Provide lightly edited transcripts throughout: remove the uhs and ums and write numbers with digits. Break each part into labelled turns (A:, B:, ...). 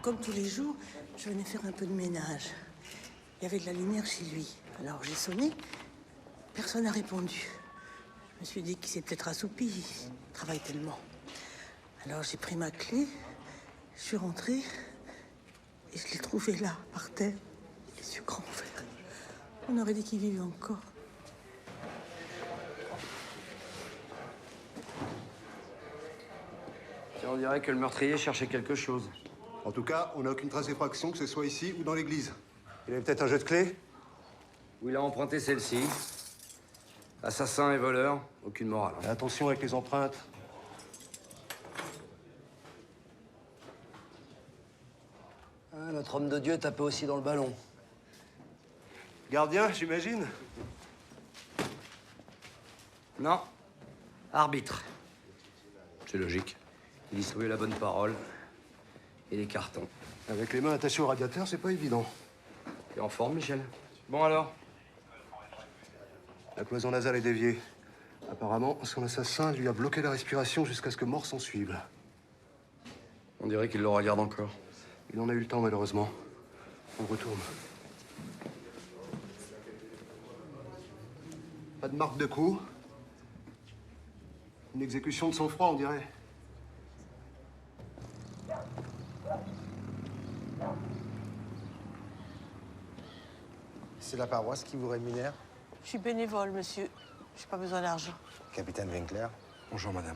A: Comme tous les jours, je venais faire un peu de ménage. Il y avait de la lumière chez lui. Alors j'ai sonné. Personne n'a répondu. Je me suis dit qu'il s'est peut-être assoupi. Il travaille tellement. Alors j'ai pris ma clé, je suis rentrée et je l'ai trouvé là, par terre, les yeux grands ouverts. On aurait dit qu'il vivait encore.
B: On dirait que le meurtrier cherchait quelque chose.
C: En tout cas, on n'a aucune trace d'effraction, que ce soit ici ou dans l'église. Il avait peut-être un jeu de clé?
B: Où il a emprunté celle-ci. Assassin et voleur, aucune morale.
C: Et attention avec les empreintes.
B: Ah, notre homme de Dieu tapait aussi dans le ballon.
C: Gardien, j'imagine?
B: Non. Arbitre. C'est logique. Il distribuait la bonne parole et les cartons.
C: Avec les mains attachées au radiateur, c'est pas évident.
B: T'es en forme, Michel? Bon alors?
C: La cloison nasale est déviée. Apparemment, son assassin lui a bloqué la respiration jusqu'à ce que mort s'en suive.
B: On dirait qu'il le regarde encore.
C: Il en a eu le temps, malheureusement. On retourne. Pas de marque de coup. Une exécution de sang-froid, on dirait.
D: C'est la paroisse qui vous rémunère?
A: Je suis bénévole, monsieur. J'ai pas besoin d'argent.
D: Capitaine Winkler?
C: Bonjour, madame.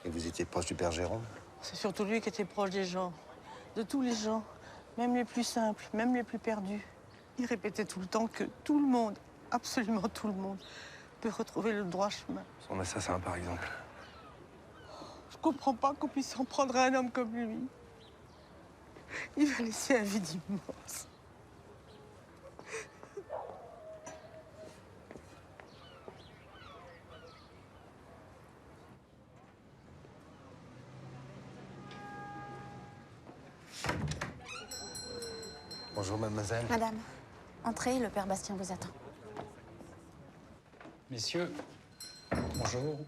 D: Et vous étiez proche du père Jérôme?
A: C'est surtout lui qui était proche des gens. De tous les gens. Même les plus simples, même les plus perdus. Il répétait tout le temps que tout le monde, absolument tout le monde, peut retrouver le droit chemin.
C: Son assassin, par exemple.
A: Je comprends pas qu'on puisse en prendre à un homme comme lui. Il va laisser un vide immense.
D: Bonjour, mademoiselle.
E: Madame, entrez, le père Bastien vous attend.
F: Messieurs, bonjour.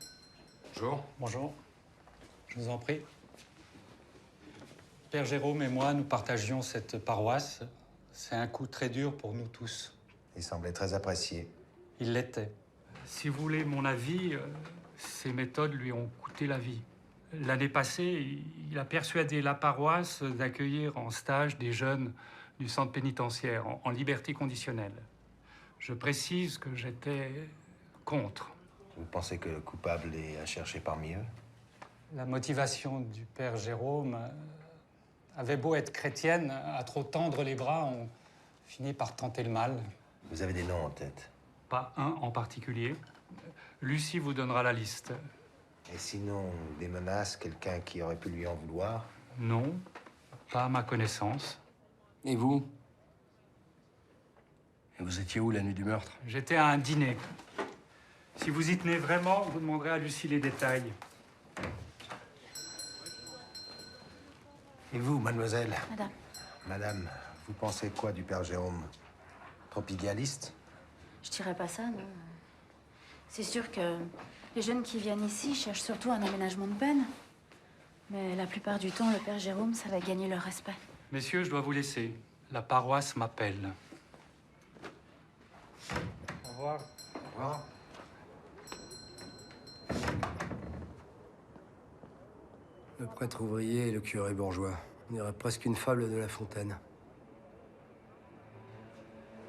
B: Bonjour.
F: Bonjour. Je vous en prie. Père Jérôme et moi, nous partagions cette paroisse. C'est un coup très dur pour nous tous.
D: Il semblait très apprécié.
F: Il l'était. Si vous voulez mon avis, ces méthodes lui ont coûté la vie. L'année passée, il a persuadé la paroisse d'accueillir en stage des jeunes du centre pénitentiaire en liberté conditionnelle. Je précise que j'étais contre.
D: Vous pensez que le coupable est à chercher parmi eux?
F: La motivation du père Jérôme avait beau être chrétienne, à trop tendre les bras, on finit par tenter le mal.
D: Vous avez des noms en tête?
F: Pas un en particulier. Lucie vous donnera la liste.
D: Et sinon, des menaces, quelqu'un qui aurait pu lui en vouloir?
F: Non, pas à ma connaissance.
B: Et vous? Et vous étiez où la nuit du meurtre?
F: J'étais à un dîner. Si vous y tenez vraiment, vous demanderez à Lucie les détails.
D: Et vous, mademoiselle?
E: Madame,
D: Madame, vous pensez quoi du père Jérôme? Trop idéaliste?
E: je dirais pas ça, non. C'est sûr que les jeunes qui viennent ici cherchent surtout un aménagement de peine. Mais la plupart du temps, le père Jérôme savait gagner leur respect.
F: Messieurs, je dois vous laisser. La paroisse m'appelle. Au revoir.
D: Au revoir.
B: Le prêtre ouvrier et le curé bourgeois. On dirait presque une fable de La Fontaine.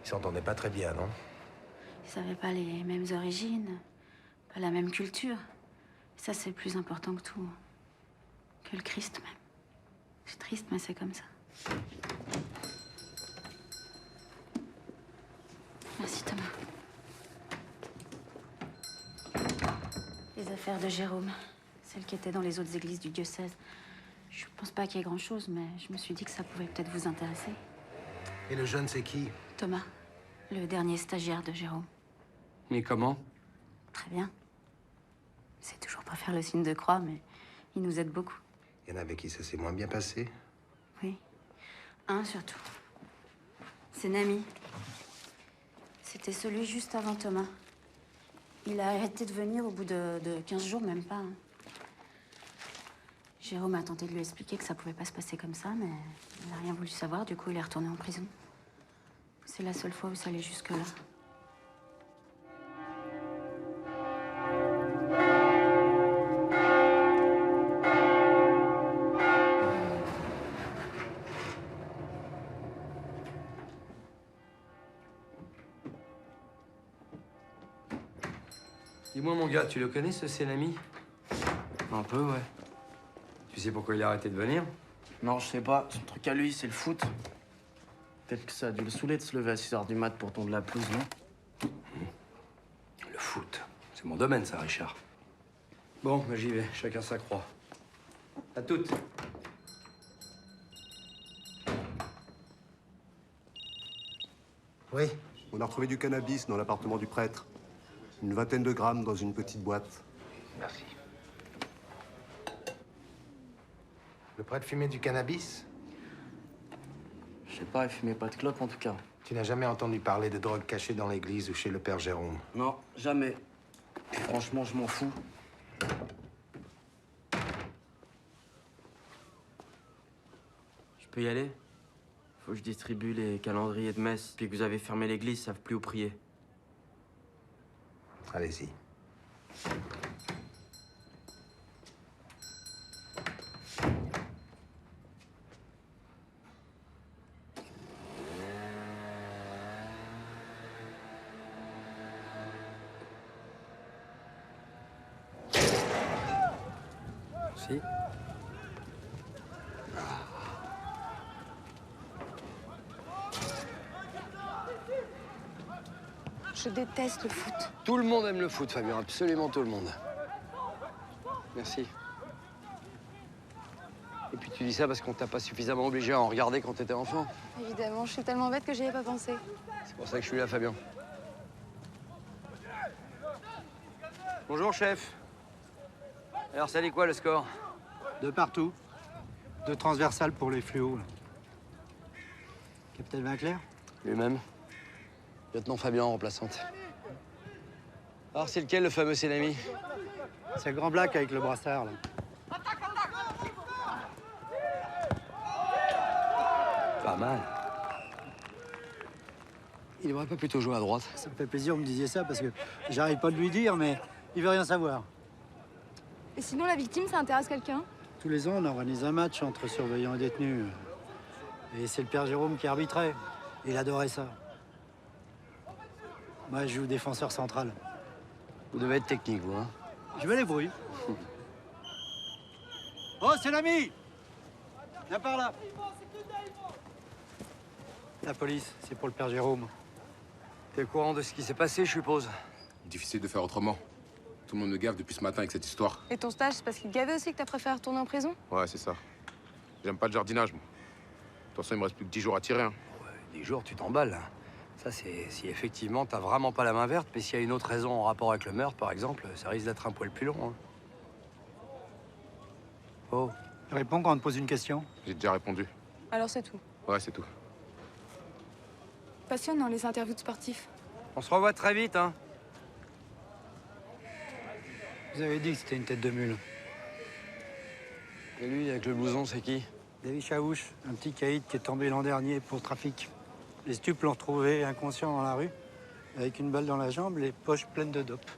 D: Ils s'entendaient pas très bien, non?
E: Ils n'avaient pas les mêmes origines, pas la même culture. Ça, c'est plus important que tout. Que le Christ, même. C'est triste, mais c'est comme ça. Merci, Thomas. Les affaires de Jérôme, celles qui étaient dans les autres églises du diocèse. Je pense pas qu'il y ait grand-chose, mais je me suis dit que ça pouvait peut-être vous intéresser.
D: Et le jeune, c'est qui?
E: Thomas, le dernier stagiaire de Jérôme.
B: Mais comment?
E: Très bien. C'est toujours pas faire le signe de croix, mais il nous aide beaucoup.
D: Il y en a avec qui ça s'est moins bien passé?
E: Oui. Un surtout. C'est Nami. C'était celui juste avant Thomas. Il a arrêté de venir au bout de 15 jours, même pas. Hein. Jérôme a tenté de lui expliquer que ça pouvait pas se passer comme ça, mais il n'a rien voulu savoir, du coup il est retourné en prison. C'est la seule fois où ça allait jusque-là.
B: Dis-moi, mon gars, tu le connais, ce Senami?
G: Un peu, ouais.
B: Tu sais pourquoi il a arrêté de venir?
G: Non, je sais pas. Son truc à lui, c'est le foot. Peut-être que ça a dû le saouler de se lever à 6h du mat pour tondre la pelouse, non?
B: Le foot. C'est mon domaine, ça, Richard. Bon, bah, j'y vais. Chacun sa croix. À toutes.
D: Oui.
C: On a retrouvé du cannabis dans l'appartement du prêtre. Une vingtaine de grammes dans une petite boîte.
D: Merci. Le prêtre fumait du cannabis?
G: Je sais pas, il fumait pas de clope en tout cas.
D: Tu n'as jamais entendu parler de drogue cachée dans l'église ou chez le père Jérôme?
G: Non, jamais. Franchement, je m'en fous. Je peux y aller? Faut que je distribue les calendriers de messe. Puis que vous avez fermé l'église, ils savent plus où prier.
D: Allez-y.
B: Si.
H: Je déteste le foot.
B: Tout le monde aime le foot, Fabien. Absolument tout le monde. Merci. Et puis tu dis ça parce qu'on t'a pas suffisamment obligé à en regarder quand t'étais enfant.
H: Évidemment, je suis tellement bête que j'y ai pas pensé.
B: C'est pour ça que je suis là, Fabien. Bonjour, chef. Alors, ça dit quoi, le score?
I: De partout. De transversal pour les fluos. là. Capitaine Vinclair?
B: Lui-même. Lieutenant Fabien, remplaçante. Alors, c'est lequel, le fameux Senami?
I: C'est le grand black avec le brassard, là.
B: Pas mal. Il devrait pas plutôt jouer à droite?
I: Ça me fait plaisir que vous me disiez ça, parce que j'arrive pas de lui dire, mais il veut rien savoir.
H: Et sinon, la victime, ça intéresse quelqu'un?
I: Tous les ans, on organise un match entre surveillants et détenus. Et c'est le père Jérôme qui arbitrait. Il adorait ça. Moi, je joue défenseur central.
B: Vous devez être technique, vous, hein?
I: Je me débrouille. Oh, c'est l'ami! Viens par là. La police, c'est pour le père Jérôme.
B: T'es au courant de ce qui s'est passé, je suppose?
J: Difficile de faire autrement. Tout le monde me gave depuis ce matin avec cette histoire.
H: Et ton stage, c'est parce qu'il gavait aussi que t'as préféré retourner en prison?
J: Ouais, c'est ça. J'aime pas le jardinage, moi. De toute façon, il me reste plus que 10 jours à tirer. Hein.
B: Ouais, 10 jours, tu t'emballes. Ça, c'est si effectivement t'as vraiment pas la main verte, mais s'il y a une autre raison en rapport avec le meurtre, par exemple, ça risque d'être un poil plus long. Hein. Oh.
I: Réponds quand on te pose une question.
J: J'ai déjà répondu.
H: Alors c'est tout.
J: Ouais, c'est tout.
H: Passionnant, les interviews de sportifs.
B: On se revoit très vite, hein.
I: Vous avez dit que c'était une tête de mule.
B: Et lui, avec le blouson, c'est qui?
I: David Chaouch, un petit caïd qui est tombé l'an dernier pour trafic. Les stupes l'ont retrouvé inconscient dans la rue, avec une balle dans la jambe, les poches pleines de dope.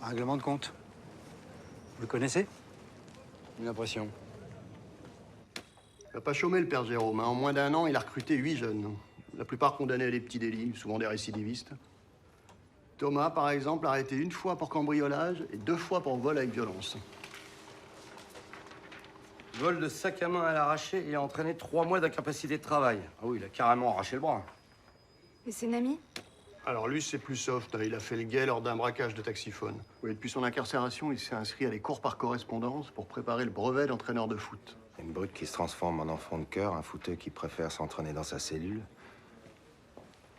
I: Un règlement de compte. Vous le connaissez?
B: Une impression.
C: Il n'a pas chômé, le père Jérôme. Hein. En moins d'un an, il a recruté 8 jeunes. La plupart condamnés à des petits délits, souvent des récidivistes. Thomas, par exemple, arrêté 1 fois pour cambriolage et 2 fois pour vol avec violence.
B: Vol de sac à main à l'arraché et a entraîné 3 mois d'incapacité de travail. Ah oui, il a carrément arraché le bras.
H: Et c'est Nami?
C: Alors lui, c'est plus soft. Hein. Il a fait le guet lors d'un braquage de taxiphone. Oui, depuis son incarcération, il s'est inscrit à des cours par correspondance pour préparer le brevet d'entraîneur de foot.
D: Une brute qui se transforme en enfant de cœur, un footeux qui préfère s'entraîner dans sa cellule.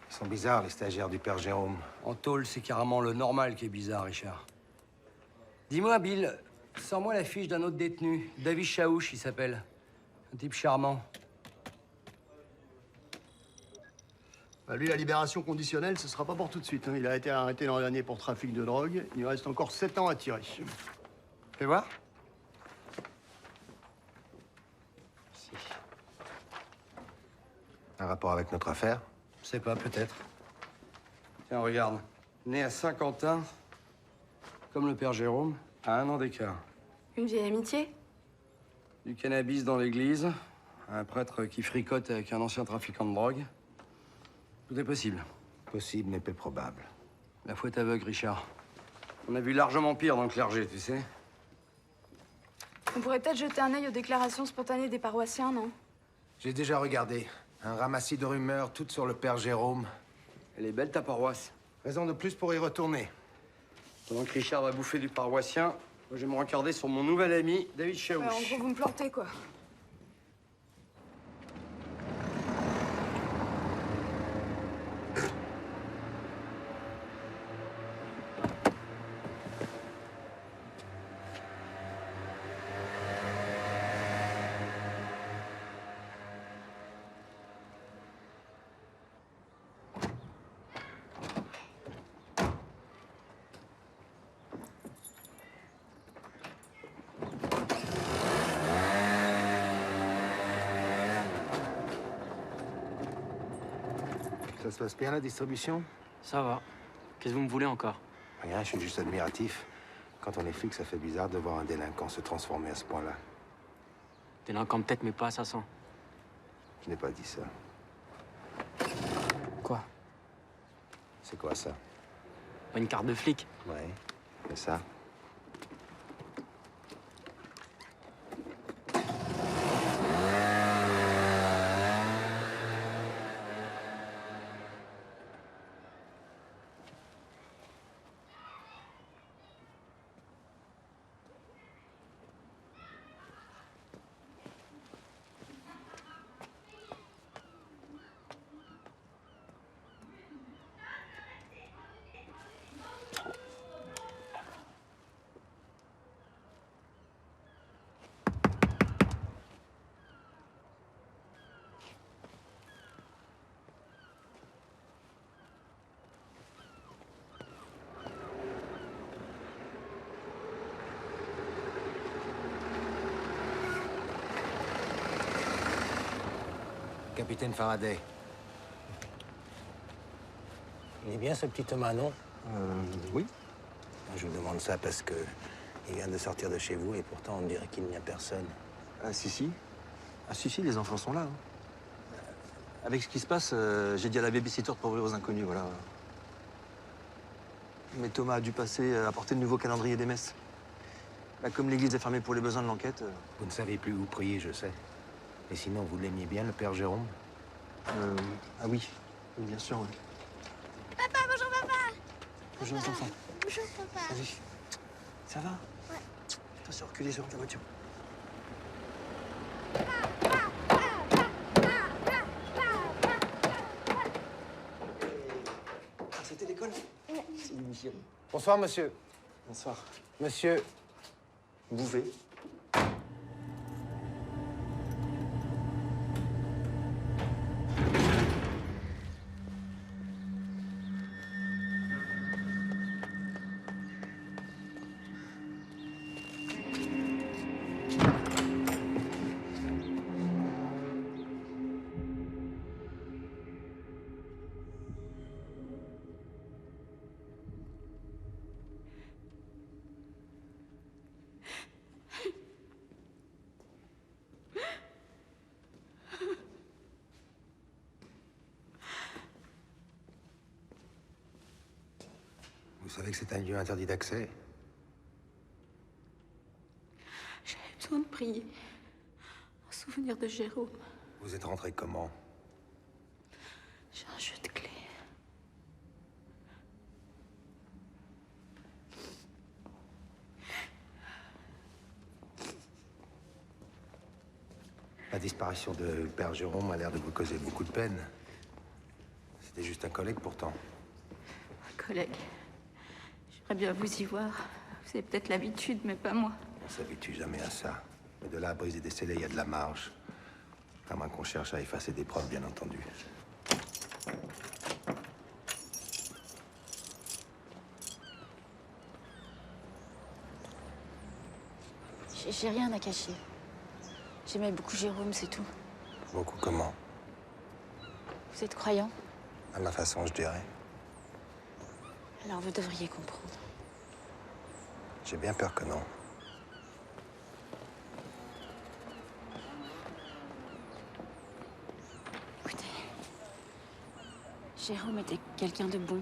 D: Ils sont bizarres, les stagiaires du père Jérôme.
B: En tôle, c'est carrément le normal qui est bizarre, Richard. Dis-moi, Bill, sors-moi la fiche d'un autre détenu. David Chaouch, il s'appelle. Un type charmant.
C: Bah, lui, la libération conditionnelle, ce sera pas pour tout de suite. Hein. Il a été arrêté l'an dernier pour trafic de drogue. Il lui reste encore 7 ans à tirer.
B: Fais voir.
D: Un rapport avec notre affaire?
B: Je sais pas, peut-être. Tiens, regarde. Né à Saint-Quentin, comme le père Jérôme, à 1 an d'écart.
H: Une vieille amitié?
B: Du cannabis dans l'église, un prêtre qui fricote avec un ancien trafiquant de drogue. Tout est possible.
D: Possible, mais peu probable.
B: La foi est aveugle, Richard. On a vu largement pire dans le clergé, tu sais.
H: On pourrait peut-être jeter un œil aux déclarations spontanées des paroissiens, non?
D: J'ai déjà regardé. Un ramassis de rumeurs, toutes sur le père Jérôme.
B: Elle est belle, ta paroisse.
D: Raison de plus pour y retourner.
B: Pendant que Richard va bouffer du paroissien, moi, je vais me rencarder sur mon nouvel ami, David Chaouch.
H: En gros, vous me plantez, quoi.
D: Ça se passe bien, la distribution?
G: Ça va. Qu'est-ce que vous me voulez encore?
D: Rien, je suis juste admiratif. Quand on est flic, ça fait bizarre de voir un délinquant se transformer à ce point-là.
G: Délinquant peut-être, mais pas assassin.
D: Je n'ai pas dit ça.
G: Quoi?
D: C'est quoi, ça?
G: Pas une carte de flic?
D: Ouais, c'est ça. Capitaine Faraday. Il est bien ce petit Thomas, non?
C: Oui.
D: Je vous demande ça parce que il vient de sortir de chez vous et pourtant on dirait qu'il n'y a personne.
K: Ah si. Ah si, les enfants sont là. Hein. Avec ce qui se passe, j'ai dit à la babysitter de pas ouvrir aux inconnus, voilà. Mais Thomas a dû passer apporter le nouveau calendrier des messes. Bah, comme l'église est fermée pour les besoins de l'enquête...
D: Vous ne savez plus où prier, je sais. Et sinon, vous l'aimiez bien, le père Jérôme?
K: Ah oui, bien sûr, oui.
L: Papa, bonjour papa.
K: Bonjour les enfants.
L: Bonjour papa.
K: Salut. Ça va?
L: Ouais.
K: Attention, reculez sur la voiture. Ah, c'était l'école?
L: Ouais.
K: C'est Michel.
D: Bonsoir, monsieur.
K: Bonsoir.
D: Monsieur,
K: Bouvet.
D: vous savez que c'est un lieu interdit d'accès?
E: J'avais besoin de prier. En souvenir de Jérôme.
D: Vous êtes rentré comment?
E: J'ai un jeu de clés.
D: La disparition de père Jérôme a l'air de vous causer beaucoup de peine. C'était juste un collègue, pourtant.
E: Un collègue. J'aimerais bien vous y voir. Vous avez peut-être l'habitude, mais pas moi.
D: On s'habitue jamais à ça. Mais de là à briser des scellés, il y a de la marge. À moins qu'on cherche à effacer des preuves, bien entendu.
E: J'ai rien à cacher. J'aimais beaucoup Jérôme, c'est tout.
D: Beaucoup comment?
E: Vous êtes croyant?
D: À ma façon, je dirais.
E: Alors vous devriez comprendre.
D: J'ai bien peur que non.
E: Écoutez, Jérôme était quelqu'un de bon,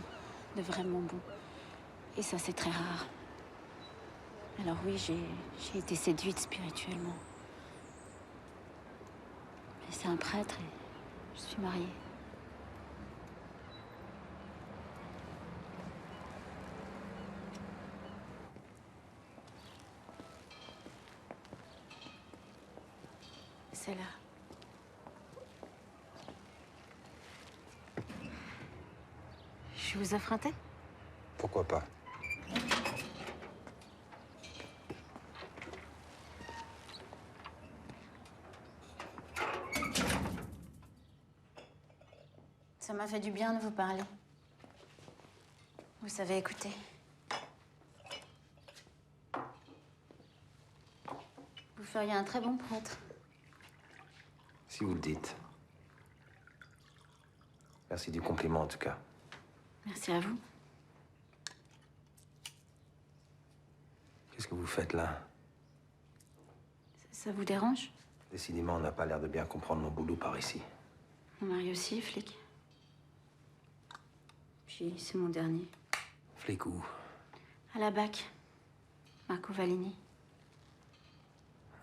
E: de vraiment bon. Et ça, c'est très rare. Alors oui, j'ai été séduite spirituellement. Mais c'est un prêtre et je suis mariée. C'est là. Je vous affrontais?
D: Pourquoi pas?
E: Ça m'a fait du bien de vous parler. Vous savez écouter. Vous feriez un très bon prêtre.
D: Si vous le dites. Merci du compliment, en tout cas.
E: Merci à vous.
D: Qu'est-ce que vous faites là?
E: Ça vous dérange?
D: Décidément, on n'a pas l'air de bien comprendre mon boulot par ici.
E: Mon mari aussi est flic. Puis c'est mon dernier.
D: Flic où?
E: À la BAC. Marco Vallini.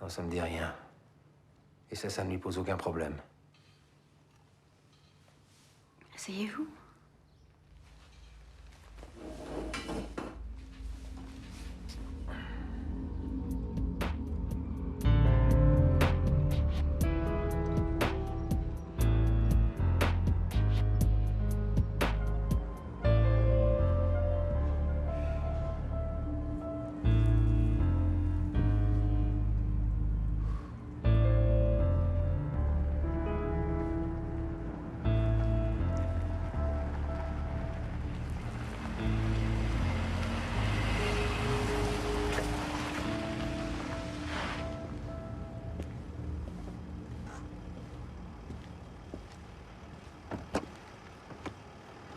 D: Non, ça me dit rien. Et ça ne lui pose aucun problème.
E: Asseyez-vous.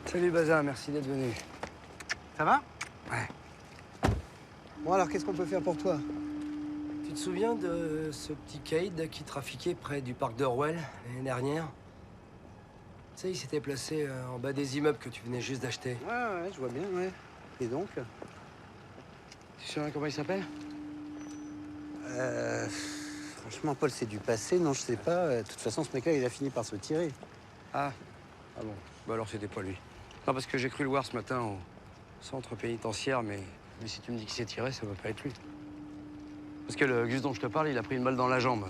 B: Salut Bazin, merci d'être venu.
I: Ça va?
B: Ouais.
I: Bon, alors, qu'est-ce qu'on peut faire pour toi?
B: Tu te souviens de ce petit Cade qui trafiquait près du parc d'Orwell l'année dernière? Tu sais, il s'était placé en bas des immeubles que tu venais juste d'acheter.
I: Ouais, je vois bien, ouais. Et donc?
B: Tu sais comment il s'appelle?
I: Franchement, Paul, c'est du passé. Non, je sais pas. De toute façon, ce mec-là, il a fini par se tirer.
B: Ah bon. Bah alors c'était pas lui. Non, parce que j'ai cru le voir ce matin au centre pénitentiaire, mais si tu me dis qu'il s'est tiré, ça va pas être lui. Parce que le Gus dont je te parle, il a pris une balle dans la jambe.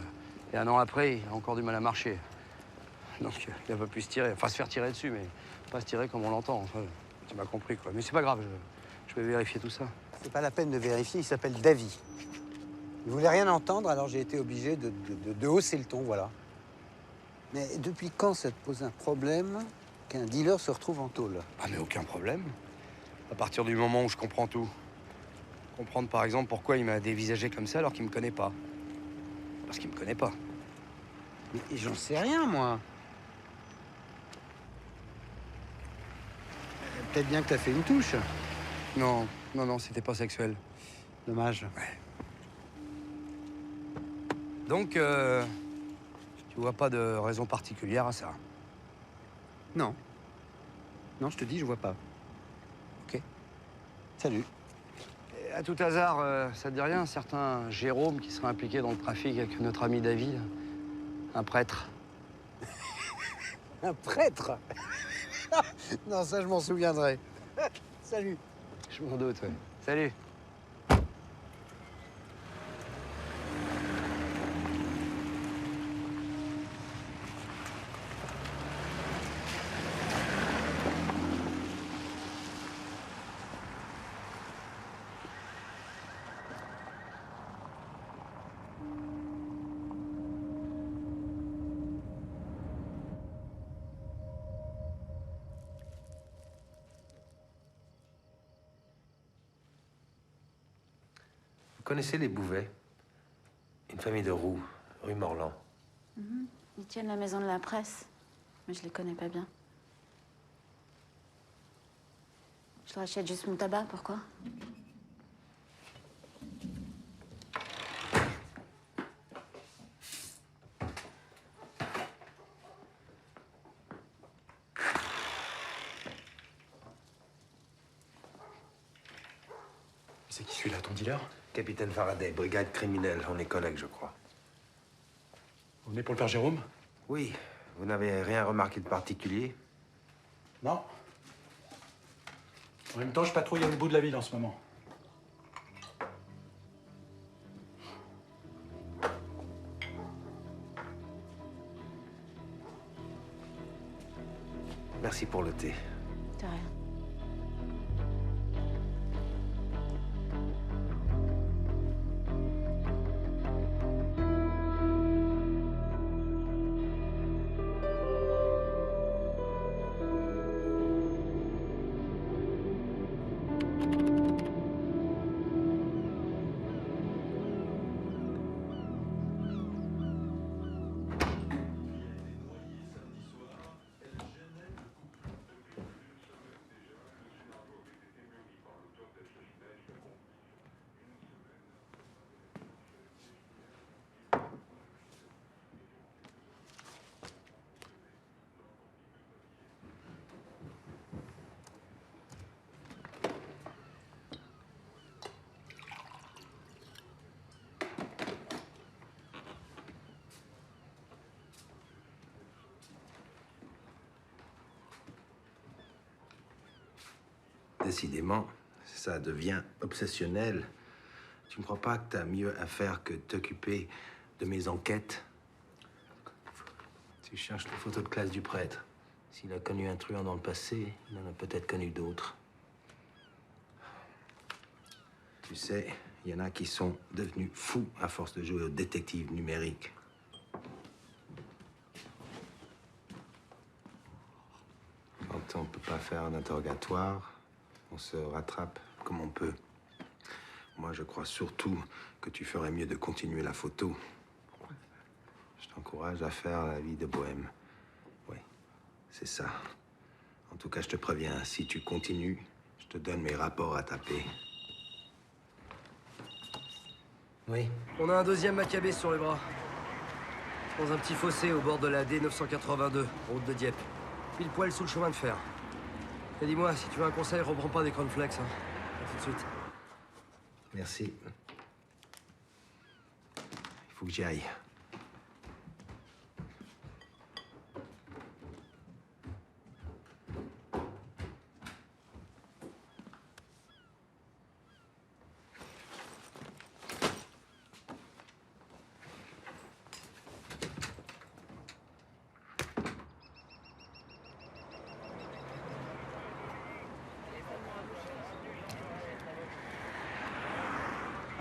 B: Et un an après, il a encore du mal à marcher. Donc il a pas pu se tirer. Enfin, se faire tirer dessus, mais pas se tirer comme on l'entend. Enfin, tu m'as compris, quoi. Mais c'est pas grave, je vais vérifier tout ça.
I: C'est pas la peine de vérifier. Il s'appelle Davy. Il voulait rien entendre, alors j'ai été obligé de hausser le ton, voilà. Mais depuis quand ça te pose un problème qu'un dealer se retrouve en tôle?
B: Ah, mais aucun problème. À partir du moment où je comprends tout. Comprendre, par exemple, pourquoi il m'a dévisagé comme ça alors qu'il me connaît pas. Parce qu'il me connaît pas.
I: Mais j'en sais rien, moi. Peut-être bien que t'as fait une touche.
B: Non, c'était pas sexuel.
I: Dommage.
B: Ouais. Donc, tu vois pas de raison particulière à ça?
I: Non. Non, je te dis, je vois pas.
B: Ok.
I: Salut.
B: Et à tout hasard, ça te dit rien, un certain Jérôme qui serait impliqué dans le trafic avec notre ami David? Un prêtre.
I: Un prêtre? Non, ça, je m'en souviendrai. Salut.
B: Je m'en doute, ouais. Salut.
D: Vous connaissez les Bouvet? Une famille de Roux, rue Morland.
E: Ils tiennent la maison de la presse. mais je les connais pas bien. Je leur achète juste mon tabac, pourquoi?
D: C'est qui celui-là, ton dealer? Capitaine Faraday, brigade criminelle. On est collègues, je crois.
M: Vous venez pour le père Jérôme?
D: Oui. Vous n'avez rien remarqué de particulier?
M: Non. En même temps, je patrouille à l'autre bout de la ville en ce moment.
D: Merci pour le thé.
E: De rien.
D: Décidément, ça devient obsessionnel. Tu ne crois pas que t'as mieux à faire que t'occuper de mes enquêtes? Tu cherches les photos de classe du prêtre. S'il a connu un truand dans le passé, il en a peut-être connu d'autres. Tu sais, il y en a qui sont devenus fous à force de jouer au détective numérique. Quand on ne peut pas faire un interrogatoire, on se rattrape comme on peut. Moi, je crois surtout que tu ferais mieux de continuer la photo. Je t'encourage à faire la vie de bohème. Oui, c'est ça. En tout cas, je te préviens, si tu continues, je te donne mes rapports à taper.
B: Oui. On a un deuxième Maccabée sur les bras. Dans un petit fossé au bord de la D982, route de Dieppe. Pile poil sous le chemin de fer. Et dis-moi, si tu veux un conseil, reprends pas des cornflakes, hein. À tout de suite.
D: Merci. Il faut que j'y aille.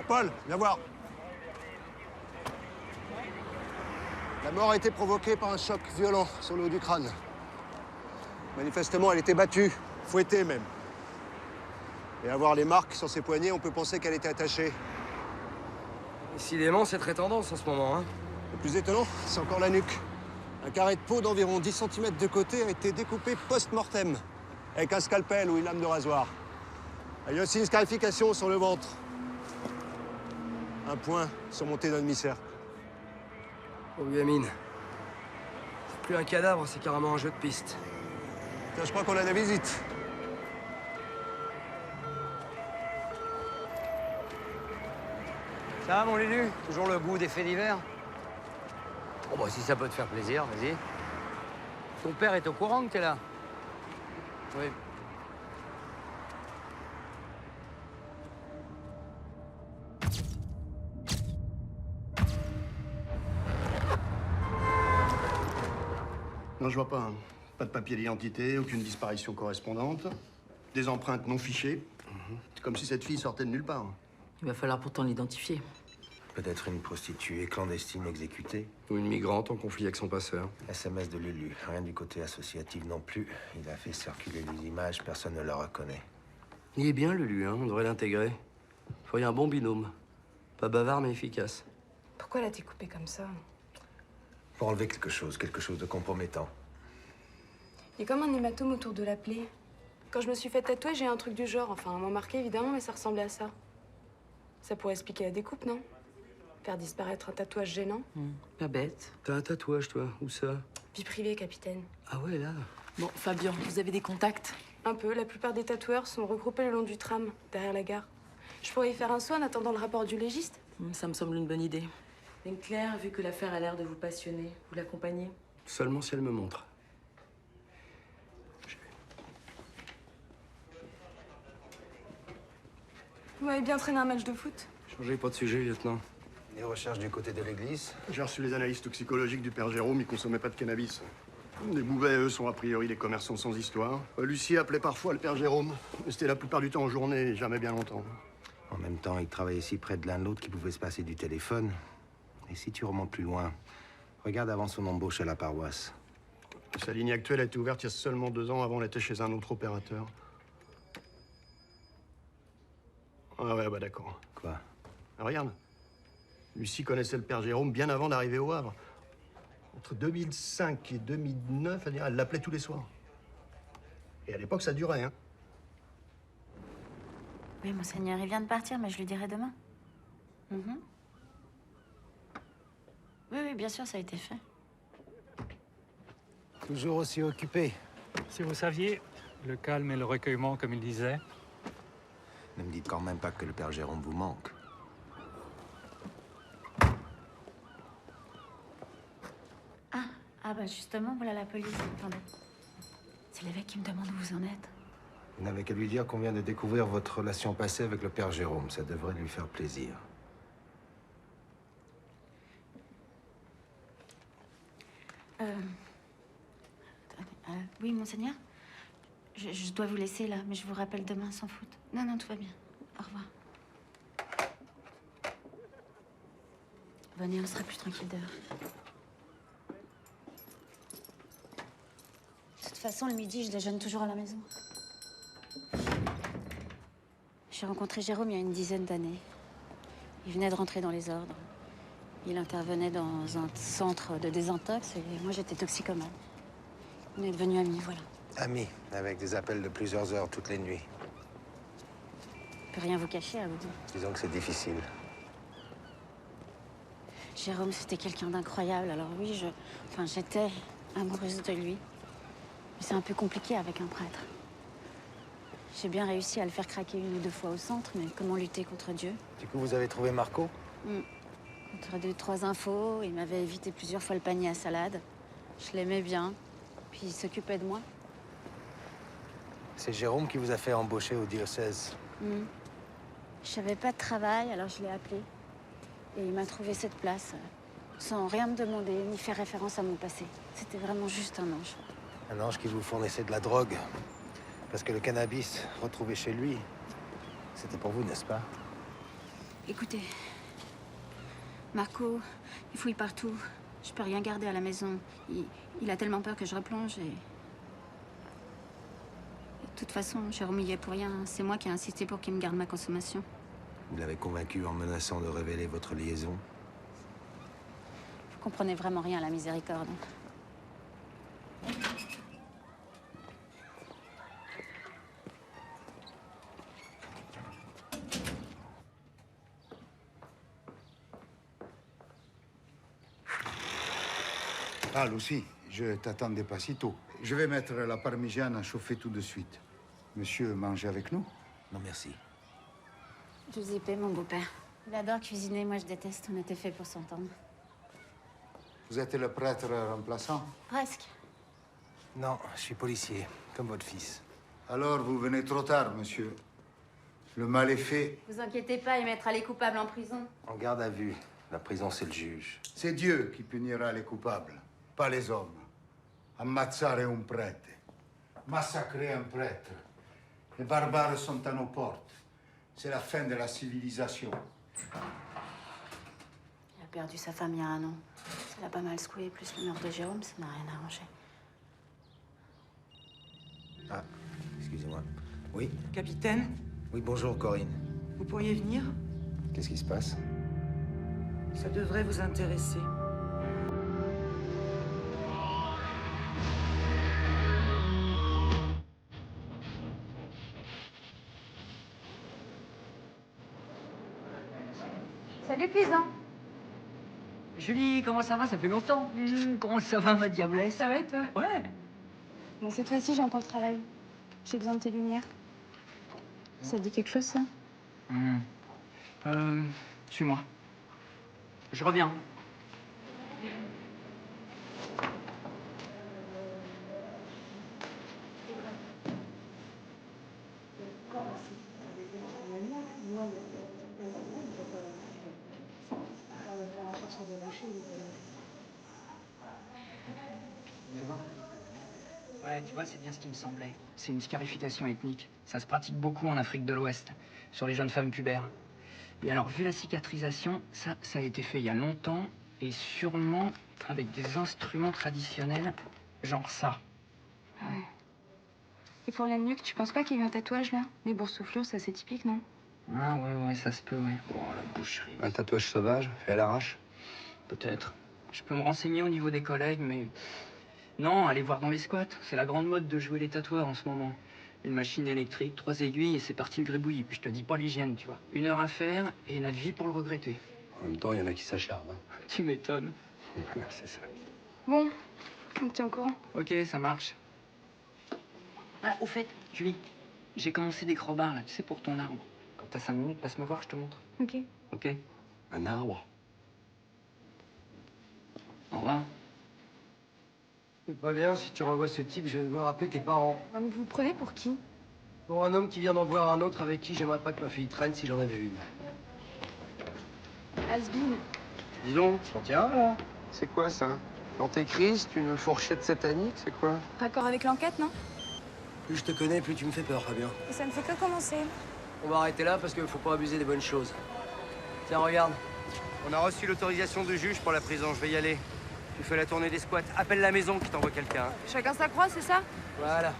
C: Paul, viens voir. La mort a été provoquée par un choc violent sur le haut du crâne. Manifestement, elle était battue, fouettée même. Et à voir les marques sur ses poignets, on peut penser qu'elle était attachée.
B: Décidément, c'est très tendance en ce moment, hein.
C: Le plus étonnant, c'est encore la nuque. Un carré de peau d'environ 10 cm de côté a été découpé post-mortem, avec un scalpel ou une lame de rasoir. Il y a aussi une scarification sur le ventre. Un point surmonté d'un demi-cercle.
B: Oh, gamine. C'est plus un cadavre, c'est carrément un jeu de piste.
C: Tiens, je crois qu'on a la visite.
B: Ça va, mon Lulu? Toujours le goût des faits divers? Bon, bah, si ça peut te faire plaisir, vas-y. Ton père est au courant que t'es là? Oui.
C: Non, je vois pas. Hein. Pas de papier d'identité, aucune disparition correspondante, des empreintes non fichées. C'est comme si cette fille sortait de nulle part.
N: Il va falloir pourtant l'identifier.
D: Peut-être une prostituée clandestine exécutée.
B: Ou une migrante en conflit avec son passeur.
D: SMS de Lulu. Rien du côté associatif non plus. Il a fait circuler des images, personne ne le reconnaît.
B: Il est bien, Lulu, hein, on devrait l'intégrer. Faut y un bon binôme. Pas bavard, mais efficace.
H: Pourquoi elle a été coupée comme ça?
D: Pour enlever quelque chose de compromettant.
H: Il y a comme un hématome autour de la plaie. Quand je me suis fait tatouer, j'ai un truc du genre. Enfin, un mot marqué, évidemment, mais ça ressemblait à ça. Ça pourrait expliquer la découpe, non? Faire disparaître un tatouage gênant.
N: Pas bête.
B: T'as un tatouage, toi? Où ça?
H: Vie privée, capitaine.
B: Ah ouais, là.
N: Bon, Fabien, vous avez des contacts?
H: Un peu. La plupart des tatoueurs sont regroupés le long du tram, derrière la gare. Je pourrais y faire un soin en attendant le rapport du légiste.
N: Ça me semble une bonne idée. Et Claire, vu que l'affaire a l'air de vous passionner, vous l'accompagnez?
B: Seulement si elle me montre.
H: Vous m'avez bien traîné un match de foot.
B: Changez pas de sujet, lieutenant.
D: Les recherches du côté de l'église?
C: J'ai reçu les analyses toxicologiques du père Jérôme, il consommait pas de cannabis. Les Bouvet, eux, sont a priori des commerçants sans histoire. Lucie appelait parfois le père Jérôme, mais c'était la plupart du temps en journée et jamais bien longtemps.
D: En même temps, ils travaillaient si près de l'un de l'autre qu'ils pouvaient se passer du téléphone. Et si tu remontes plus loin, regarde avant son embauche à la paroisse.
C: Sa ligne actuelle a été ouverte il y a seulement 2 ans, avant elle était chez un autre opérateur. Ah ouais, bah d'accord.
D: Quoi?
C: Regarde. Lucie connaissait le père Jérôme bien avant d'arriver au Havre. Entre 2005 et 2009, elle l'appelait tous les soirs. Et à l'époque, ça durait, hein.
E: Oui, monseigneur, il vient de partir, mais je lui dirai demain. Oui, oui, bien sûr, ça a été fait.
I: Toujours aussi occupé.
F: Si vous saviez, le calme et le recueillement, comme il disait.
D: Ne me dites quand même pas que le père Jérôme vous manque.
E: Ah bah justement, voilà la police. Attendez. C'est l'évêque qui me demande où vous en êtes.
D: Vous n'avez qu'à lui dire qu'on vient de découvrir votre relation passée avec le père Jérôme. Ça devrait lui faire plaisir.
E: Oui, monseigneur? Je dois vous laisser là, mais je vous rappelle demain sans faute. Non, non, tout va bien. Au revoir. Venez, on sera plus tranquille dehors. De toute façon, le midi, je déjeune toujours à la maison. J'ai rencontré Jérôme il y a une dizaine d'années. Il venait de rentrer dans les ordres. Il intervenait dans un centre de désintox et moi, j'étais toxicomane. On est devenus amis, voilà.
D: Amis, avec des appels de plusieurs heures toutes les nuits.
E: Je peux rien vous cacher à vous.
D: Disons que c'est difficile.
E: Jérôme, c'était quelqu'un d'incroyable. Alors oui, j'étais amoureuse de lui. Mais c'est un peu compliqué avec un prêtre. J'ai bien réussi à le faire craquer 1 ou 2 fois au centre, mais comment lutter contre Dieu?
D: Du coup, vous avez trouvé Marco?
E: Contre 2, 3 infos, il m'avait évité plusieurs fois le panier à salade. Je l'aimais bien, puis il s'occupait de moi.
D: C'est Jérôme qui vous a fait embaucher au diocèse.
E: Je n'avais pas de travail, alors je l'ai appelé. Et il m'a trouvé cette place, sans rien me demander, ni faire référence à mon passé. C'était vraiment juste un ange.
D: Un ange qui vous fournissait de la drogue. Parce que le cannabis retrouvé chez lui, c'était pour vous, n'est-ce pas?
E: Écoutez, Marco, il fouille partout. Je peux rien garder à la maison. Il a tellement peur que je replonge et... De toute façon, Jérôme y est pour rien. C'est moi qui ai insisté pour qu'il me garde ma consommation.
D: Vous l'avez convaincu en menaçant de révéler votre liaison?
E: Vous comprenez vraiment rien à la miséricorde.
O: Ah, Lucie, je t'attendais pas si tôt. Je vais mettre la parmigiane à chauffer tout de suite. Monsieur, mangez avec nous?
D: Non, merci.
E: Giuseppe, mon beau-père. Il adore cuisiner, moi je déteste. On était faits pour s'entendre.
O: Vous êtes le prêtre remplaçant?
E: Presque.
D: Non, je suis policier, comme votre fils.
O: Alors, vous venez trop tard, monsieur. Le mal est fait.
E: Vous inquiétez pas, il mettra les coupables en prison.
D: En garde à vue. La prison, c'est le juge.
O: C'est Dieu qui punira les coupables, pas les hommes. Ammazzare un prete, massacrer un prêtre. Les barbares sont à nos portes. C'est la fin de la civilisation.
E: Il a perdu sa femme il y a 1 an. Ça l'a pas mal secoué, plus le meurtre de Jérôme, ça n'a rien arrangé.
D: Ah, excusez-moi. Oui?
N: Capitaine,
D: Oui, bonjour, Corinne.
N: vous pourriez venir?
D: Qu'est-ce qui se passe?
N: Ça devrait vous intéresser.
H: Salut, paysan.
P: Julie, comment ça va? Ça fait longtemps. Comment ça va, ma diablesse?
H: Ça va et toi?
P: Ouais.
H: Bon, cette fois-ci, j'ai encore le travail. J'ai besoin de tes lumières. Ça te dit quelque chose, ça?
P: Suis-moi. Je reviens. Ouais, tu vois, c'est bien ce qui me semblait. C'est une scarification ethnique. Ça se pratique beaucoup en Afrique de l'Ouest, sur les jeunes femmes pubères. Et alors, vu la cicatrisation, ça a été fait il y a longtemps, et sûrement avec des instruments traditionnels, genre ça.
H: Ouais. Et pour la nuque, tu penses pas qu'il y a eu un tatouage, là? Les boursouflures, c'est assez typique, non?
P: Ah ouais, ça se peut, ouais. Oh, la boucherie.
B: Un tatouage sauvage, fait à l'arrache.
P: Peut-être. Je peux me renseigner au niveau des collègues, mais... Non, allez voir dans les squats. C'est la grande mode de jouer les tatoueurs en ce moment. Une machine électrique, 3 aiguilles, et c'est parti le gribouillis. Puis je te dis pas l'hygiène, tu vois. 1 heure à faire, et la vie pour le regretter.
B: En même temps, il y en a qui s'acharnent. Hein.
P: Tu m'étonnes.
B: C'est ça.
H: Bon, on te tient au courant.
P: Ok, ça marche. Ah, au fait, Julie, j'ai commencé des crobards, là, tu sais, pour ton arbre. Quand t'as 5 minutes, passe me voir, je te montre.
H: Ok.
P: Ok?
B: Un arbre.
P: Au revoir.
Q: C'est pas bien, si tu revois ce type, je vais devoir appeler tes parents.
H: Vous me prenez pour qui?
Q: Pour un homme qui vient d'en voir un autre avec qui j'aimerais pas que ma fille traîne si j'en avais une.
H: Asbin.
B: Dis donc, tiens là. C'est quoi ça? L'antéchrist, une fourchette satanique, c'est quoi?
H: Raccord avec l'enquête, non?
Q: Plus je te connais, plus tu me fais peur, Fabien.
H: Et ça ne fait que commencer.
Q: On va arrêter là parce qu'il faut pas abuser des bonnes choses. Tiens, regarde.
B: On a reçu l'autorisation du juge pour la prison, je vais y aller. Tu fais la tournée des squats. Appelle la maison qui t'envoie quelqu'un.
H: Chacun sa croix, c'est ça?
Q: Voilà.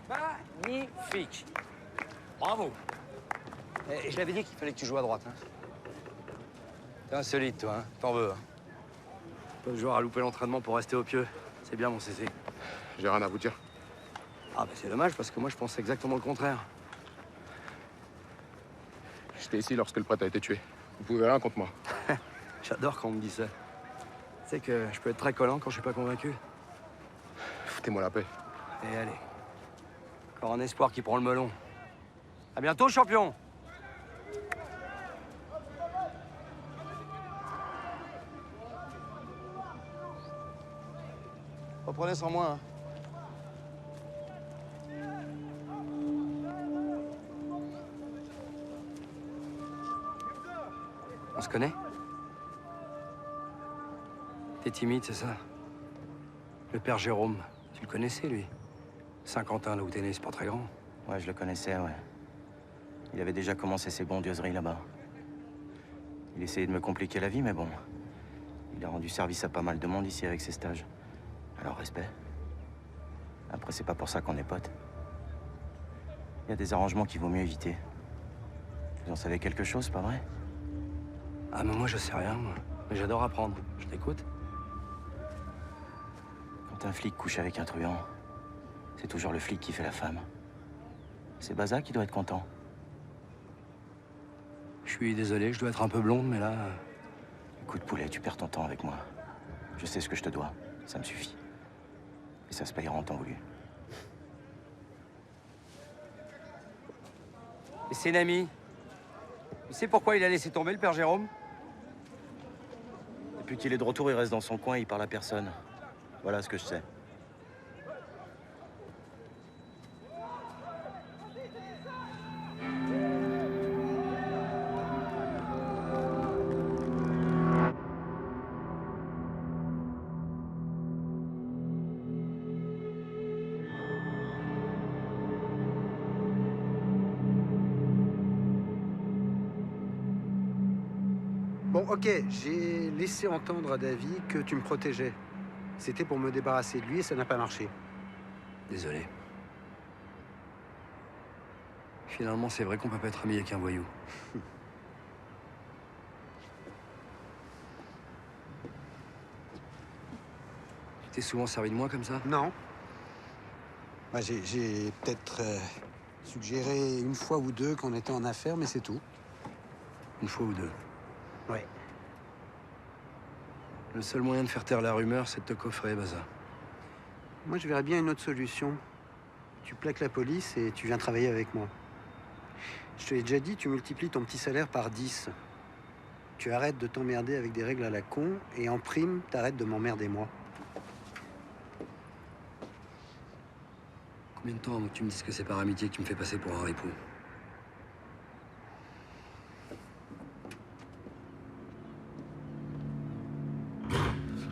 B: Magnifique. Bravo. Et je l'avais dit qu'il fallait que tu joues à droite. Hein. T'es insolite, toi. Hein. T'en veux. Hein. Pas le joueur à louper l'entraînement pour rester au pieu. C'est bien, mon CC.
J: J'ai rien à vous dire.
B: Ah, bah c'est dommage, parce que moi, je pense exactement le contraire.
J: J'étais ici lorsque le prêtre a été tué. Vous pouvez rien contre moi.
B: J'adore quand on me dit ça. Tu sais que je peux être très collant quand je suis pas convaincu.
J: Foutez-moi la paix.
B: Et allez. Encore un espoir qui prend le melon. À bientôt, champion! Reprenez sans moi. Hein. On se connaît? T'es timide, c'est ça? Le père Jérôme, tu le connaissais, lui? Saint-Quentin, là où t'es né, c'est pas très grand.
G: Ouais, je le connaissais, ouais. Il avait déjà commencé ses bondieuseries là-bas. Il essayait de me compliquer la vie, mais bon. Il a rendu service à pas mal de monde ici avec ses stages. Alors, respect. Après, c'est pas pour ça qu'on est potes. Il y a des arrangements qu'il vaut mieux éviter. Vous en savez quelque chose, pas vrai?
B: Ah, mais moi, je sais rien, moi. Mais j'adore apprendre. Je t'écoute.
G: Quand un flic couche avec un truand, c'est toujours le flic qui fait la femme. C'est Baza qui doit être content.
B: Je suis désolé, je dois être un peu blonde, mais là...
G: Écoute, poulet, tu perds ton temps avec moi. Je sais ce que je te dois. Ça me suffit. Et ça se payera en temps voulu.
B: Et c'est Nami. Tu sais pourquoi il a laissé tomber, le père Jérôme?
G: Depuis qu'il est de retour, il reste dans son coin et il parle à personne. Voilà ce que je sais.
I: Bon, ok, j'ai laissé entendre à David que tu me protégeais. C'était pour me débarrasser de lui et ça n'a pas marché.
B: Désolé. Finalement, c'est vrai qu'on peut pas être ami avec un voyou. T'es souvent servi de moi comme ça?
I: Non. Bah, j'ai peut-être suggéré une fois ou deux qu'on était en affaires, mais c'est tout.
B: Une fois ou deux?
I: Ouais.
B: Le seul moyen de faire taire la rumeur, c'est de te coffrer, Baza.
I: Moi, je verrais bien une autre solution. Tu plaques la police et tu viens travailler avec moi. Je te l'ai déjà dit, tu multiplies ton petit salaire par 10. Tu arrêtes de t'emmerder avec des règles à la con et en prime, t'arrêtes de m'emmerder moi.
B: Combien de temps avant que tu me dises que c'est par amitié que tu me fais passer pour un ripou?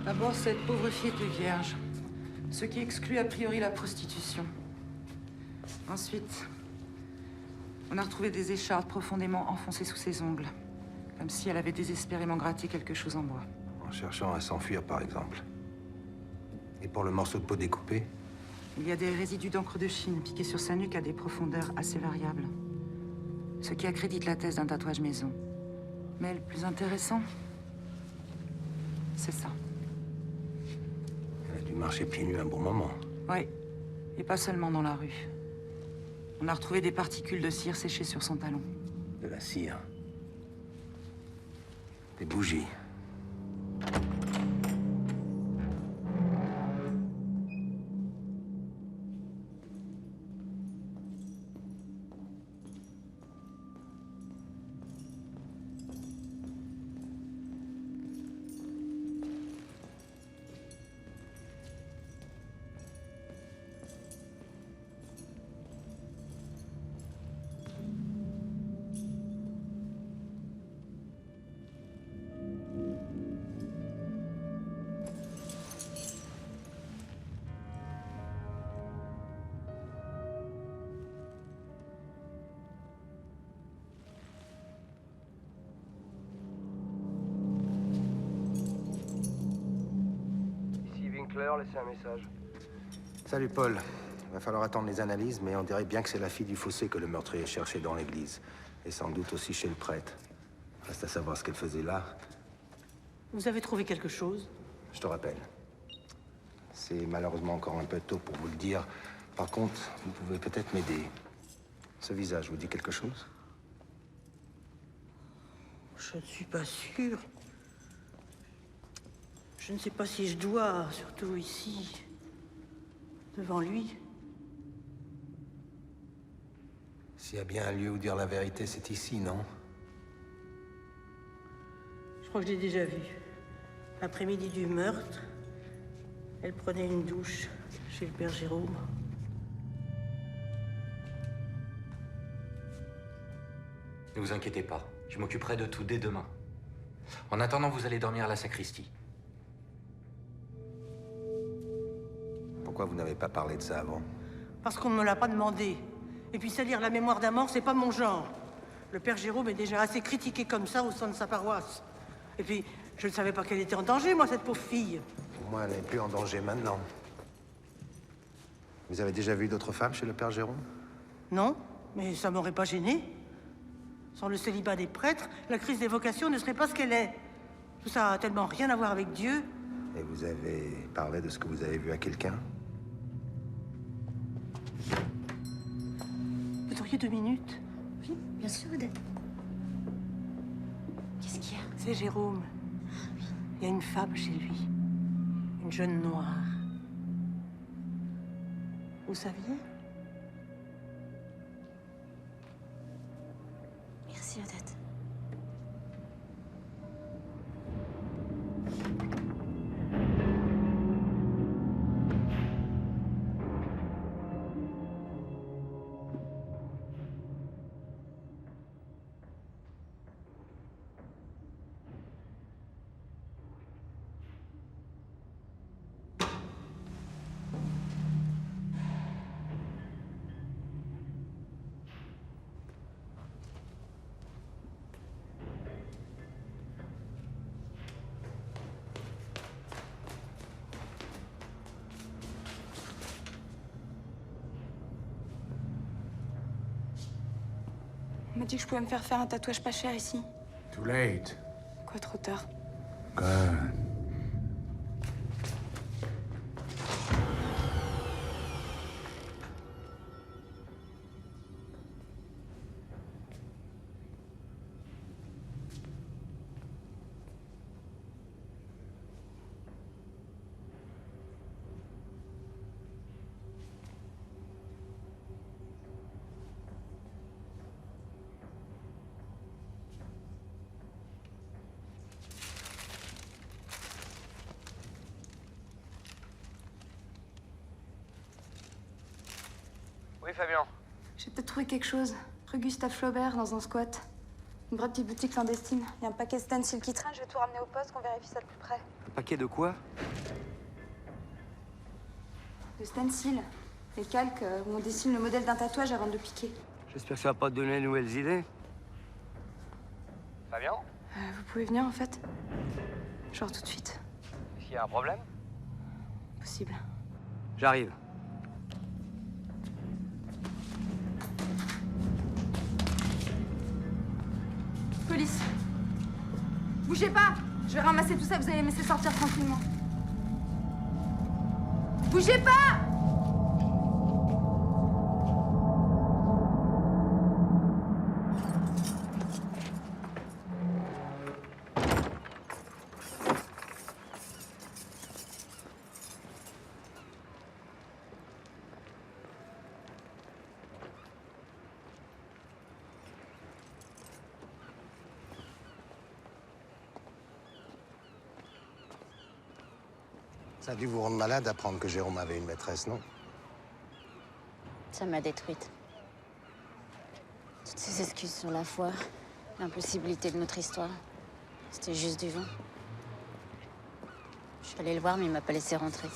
N: D'abord, cette pauvre fille était vierge, ce qui exclut a priori la prostitution. Ensuite, on a retrouvé des échardes profondément enfoncées sous ses ongles, comme si elle avait désespérément gratté quelque chose en bois.
D: En cherchant à s'enfuir, par exemple. Et pour le morceau de peau découpé?
N: Il y a des résidus d'encre de Chine piqués sur sa nuque à des profondeurs assez variables, ce qui accrédite la thèse d'un tatouage maison. Mais le plus intéressant, c'est ça.
D: Elle a dû marcher pieds nus un bon moment.
N: Oui, et pas seulement dans la rue. On a retrouvé des particules de cire séchées sur son talon.
D: De la cire. Des bougies.
B: Laissez un message.
D: Salut Paul. Va falloir attendre les analyses, mais on dirait bien que c'est la fille du fossé que le meurtrier cherchait dans l'église. Et sans doute aussi chez le prêtre. Reste à savoir ce qu'elle faisait là.
A: Vous avez trouvé quelque chose?
D: Je te rappelle. C'est malheureusement encore un peu tôt pour vous le dire. Par contre, vous pouvez peut-être m'aider. Ce visage vous dit quelque chose?
A: Je ne suis pas sûre. Je ne sais pas si je dois, surtout ici, devant lui.
D: S'il y a bien un lieu où dire la vérité, c'est ici, non?
A: Je crois que je l'ai déjà vu. L'après-midi du meurtre, elle prenait une douche chez le père Jérôme.
R: Ne vous inquiétez pas, je m'occuperai de tout dès demain. En attendant, vous allez dormir à la sacristie.
D: Pourquoi vous n'avez pas parlé de ça avant?
A: Parce qu'on ne me l'a pas demandé. Et puis salir la mémoire d'un mort, c'est pas mon genre. Le père Jérôme est déjà assez critiqué comme ça au sein de sa paroisse. Et puis, je ne savais pas qu'elle était en danger, moi, cette pauvre fille.
D: Pour moi, elle n'est plus en danger maintenant. Vous avez déjà vu d'autres femmes chez le père Jérôme?
A: Non, mais ça m'aurait pas gêné. Sans le célibat des prêtres, la crise des vocations ne serait pas ce qu'elle est. Tout ça a tellement rien à voir avec Dieu.
D: Et vous avez parlé de ce que vous avez vu à quelqu'un?
A: Vous auriez 2 minutes?
E: Oui, bien sûr, Odette. Qu'est-ce qu'il y a?
A: C'est Jérôme. Il y a une femme chez lui. Une jeune noire. Vous saviez?
E: Merci, Odette.
H: On m'a dit que je pouvais me faire un tatouage pas cher ici.
O: Too late.
H: Quoi, trop tard?
O: Good.
B: Oui, Fabien.
H: J'ai peut-être trouvé quelque chose. Rue Gustave Flaubert, dans un squat. Une vraie petite boutique clandestine. Il y a un paquet de stencils qui traîne, je vais tout ramener au poste, qu'on vérifie ça de plus près.
B: Un paquet de quoi?
H: De stencils. Les calques où on dessine le modèle d'un tatouage avant de le piquer.
B: J'espère que ça va pas te donner de nouvelles idées. Fabien?
H: Vous pouvez venir, en fait? Genre tout de suite.
B: Est-ce qu'il y a un problème?
H: Possible.
B: J'arrive.
H: Police. Bougez pas. Je vais ramasser tout ça, vous allez me laisser sortir tranquillement. Bougez pas!
D: Ça a dû vous rendre malade d'apprendre que Jérôme avait une maîtresse, non?
E: Ça m'a détruite. Toutes ces excuses sur la foire, l'impossibilité de notre histoire, c'était juste du vent. Je suis allée le voir, mais il m'a pas laissé rentrer.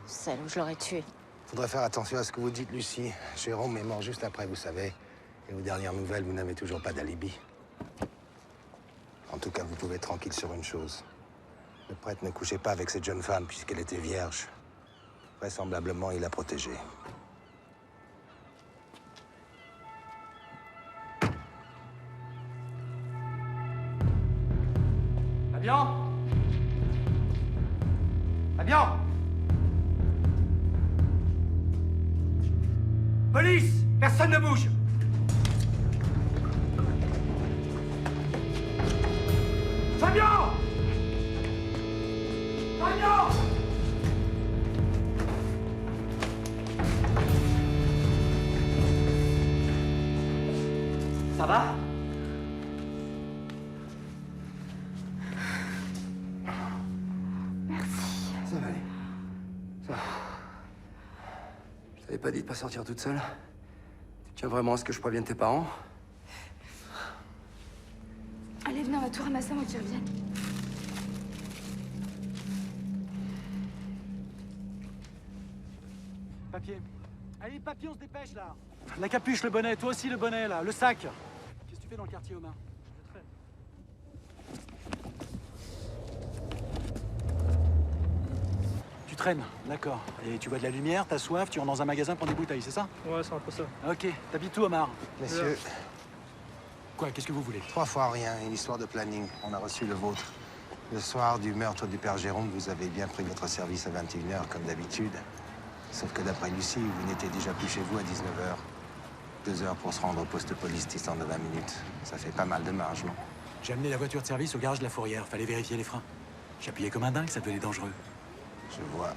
E: Celle où je l'aurais tué.
D: Faudrait faire attention à ce que vous dites, Lucie. Jérôme est mort juste après, vous savez. Et aux dernières nouvelles, vous n'avez toujours pas d'alibi. En tout cas, vous pouvez être tranquille sur une chose. Le prêtre ne couchait pas avec cette jeune femme puisqu'elle était vierge. Vraisemblablement, il l'a protégée.
M: Fabien? Fabien? Police! Personne ne bouge! Fabien! Fabien! Ça va?
B: Ça va aller. Ça va. Je t'avais pas dit de pas sortir toute seule? Tu tiens vraiment à ce que je prévienne tes parents?
H: Allez, venez, on va tout ramasser avant qu'ils reviennent.
M: Papier. Allez, papier, on se dépêche, là. La capuche, le bonnet, toi aussi le bonnet, là, le sac. Qu'est-ce que tu fais dans le quartier, Omar? Tu traînes, d'accord. Et tu vois de la lumière, t'as soif, tu rentres dans un magasin pour des bouteilles, c'est ça?
Q: Ouais, c'est un peu ça.
M: Ok, t'habites où, Omar?
D: Messieurs,
M: Quoi, qu'est-ce que vous voulez?
D: 3 fois rien, une histoire de planning. On a reçu le vôtre. Le soir du meurtre du père Jérôme, vous avez bien pris votre service à 21h, comme d'habitude. Sauf que d'après Lucie, vous n'étiez déjà plus chez vous à 19h. 2 heures pour se rendre au poste police distant de 20 minutes. Ça fait pas mal de marge, non?
M: J'ai amené la voiture de service au garage de la Fourrière. Fallait vérifier les freins. J'appuyais comme un dingue, ça devenait dangereux.
D: Je vois.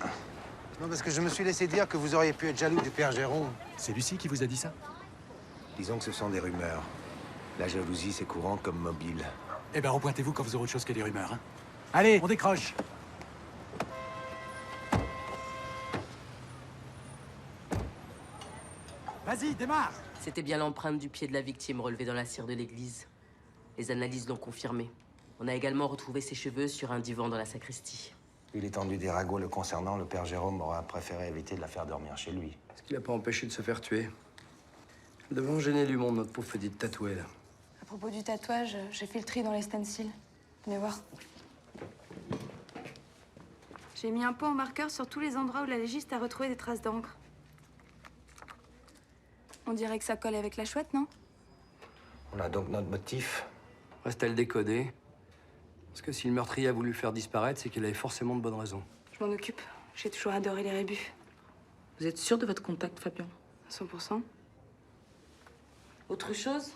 D: Non, parce que je me suis laissé dire que vous auriez pu être jaloux du père Jérôme.
M: C'est Lucie qui vous a dit ça?
D: Disons que ce sont des rumeurs. La jalousie, c'est courant comme mobile.
M: Eh ben, repointez-vous quand vous aurez autre chose que des rumeurs, hein. Allez, on décroche. Vas-y, démarre.
S: C'était bien l'empreinte du pied de la victime relevée dans la cire de l'église. Les analyses l'ont confirmé. On a également retrouvé ses cheveux sur un divan dans la sacristie.
D: Vu l'étendue des ragots le concernant, le père Jérôme aura préféré éviter de la faire dormir chez lui.
B: Ce qui l'a pas empêché de se faire tuer. Elle devait en gêner du monde, notre pauvre petite tatouée, là.
H: À propos du tatouage, j'ai fait le tri dans les stencils. Venez voir. J'ai mis un pot en marqueur sur tous les endroits où la légiste a retrouvé des traces d'encre. On dirait que ça colle avec la chouette, non?
D: On a donc notre motif.
B: Reste à le décoder. Parce que si le meurtrier a voulu le faire disparaître, c'est qu'il avait forcément de bonnes raisons.
H: Je m'en occupe. J'ai toujours adoré les rébus.
N: Vous êtes sûr de votre contact, Fabien?
H: 100%.
N: Autre chose?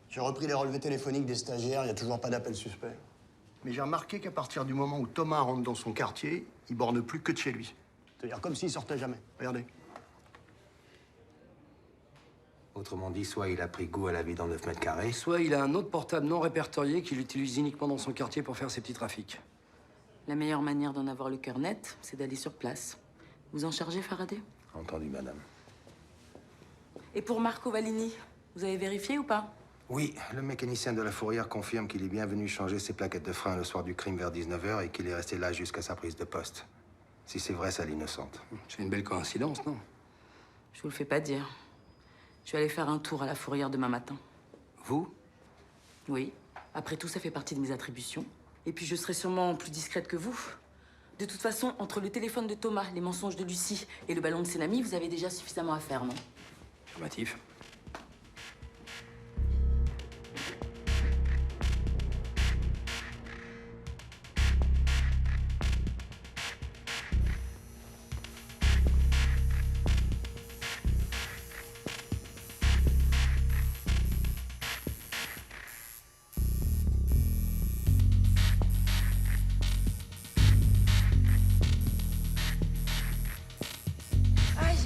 C: J'ai repris les relevés téléphoniques des stagiaires, il n'y a toujours pas d'appel suspect. Mais j'ai remarqué qu'à partir du moment où Thomas rentre dans son quartier, il borne plus que de chez lui. C'est-à-dire comme s'il sortait jamais. Regardez.
D: Autrement dit, soit il a pris goût à la vie dans 9 mètres carrés,
B: Soit il a un autre portable non répertorié qu'il utilise uniquement dans son quartier pour faire ses petits trafics.
N: La meilleure manière d'en avoir le cœur net, c'est d'aller sur place. Vous en chargez, Faraday?
D: entendu, madame.
H: Et pour Marco Vallini, vous avez vérifié ou pas?
D: Oui, le mécanicien de la fourrière confirme qu'il est bien venu changer ses plaquettes de frein le soir du crime vers 19h et qu'il est resté là jusqu'à sa prise de poste. Si c'est vrai, ça l'innocente.
B: C'est une belle coïncidence, non?
H: Je vous le fais pas dire. Je vais aller faire un tour à la fourrière demain matin.
B: Vous?
H: Oui. Après tout, ça fait partie de mes attributions. Et puis, je serai sûrement plus discrète que vous. De toute façon, entre le téléphone de Thomas, les mensonges de Lucie et le ballon de Sénami, vous avez déjà suffisamment à faire, non?
B: Affirmatif.
H: Aïe!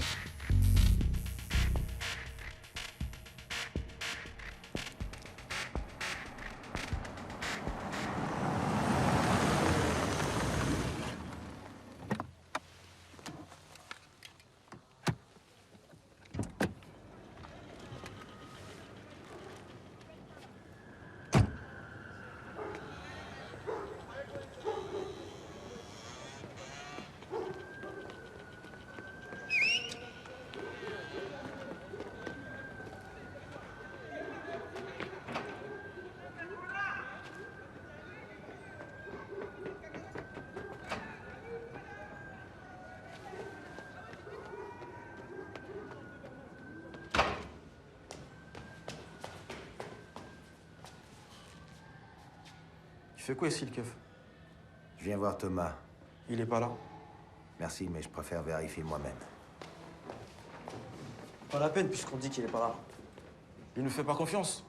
K: Tu fais quoi ici, le keuf?
D: Je viens voir Thomas.
K: Il est pas là.
D: Merci, mais je préfère vérifier moi-même.
K: Pas la peine, puisqu'on dit qu'il est pas là. Il nous fait pas confiance.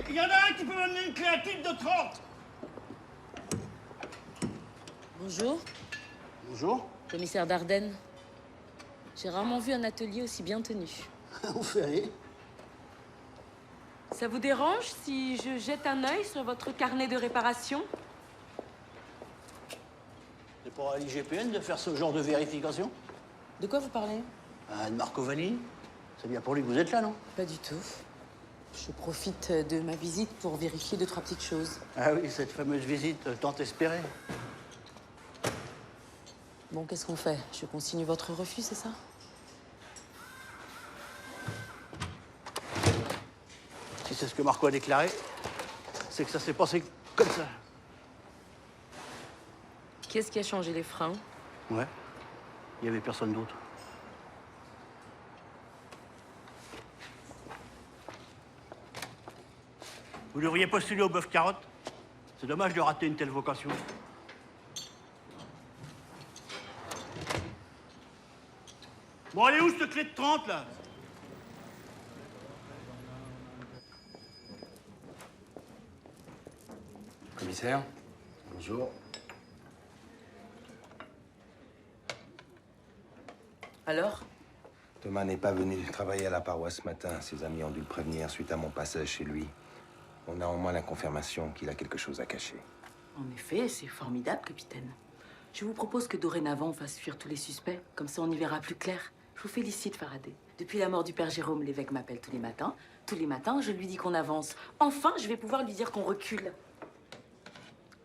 T: Il y en a un qui peut m'amener une clé à type de 30.
H: Bonjour.
T: Bonjour.
H: Commissaire Dardenne. J'ai rarement vu un atelier aussi bien tenu.
T: Vous ferez.
H: Ça vous dérange si je jette un œil sur votre carnet de réparation?
T: C'est pour l'IGPN de faire ce genre de vérification?
H: De quoi vous parlez?
T: De Marco Vallini. C'est bien pour lui que vous êtes là, non?
H: Pas du tout. Je profite de ma visite pour vérifier 2-3 petites choses.
T: Ah oui, cette fameuse visite tant espérée.
H: Bon, qu'est-ce qu'on fait? Je consigne votre refus, c'est ça?
T: Si c'est ce que Marco a déclaré, c'est que ça s'est passé comme ça.
H: Qu'est-ce qui a changé les freins?
T: Ouais. Il y avait personne d'autre. Vous devriez postuler au bœuf carotte. C'est dommage de rater une telle vocation. Bon, elle est où cette clé de 30, là?
B: Commissaire?
D: Bonjour.
H: Alors?
D: Thomas n'est pas venu travailler à la paroisse ce matin. Ses amis ont dû le prévenir suite à mon passage chez lui. On a au moins la confirmation qu'il a quelque chose à cacher.
H: En effet, c'est formidable, capitaine. Je vous propose que dorénavant, on fasse fuir tous les suspects. Comme ça, on y verra plus clair. Je vous félicite, Faraday. Depuis la mort du père Jérôme, l'évêque m'appelle tous les matins. Tous les matins, je lui dis qu'on avance. Enfin, je vais pouvoir lui dire qu'on recule.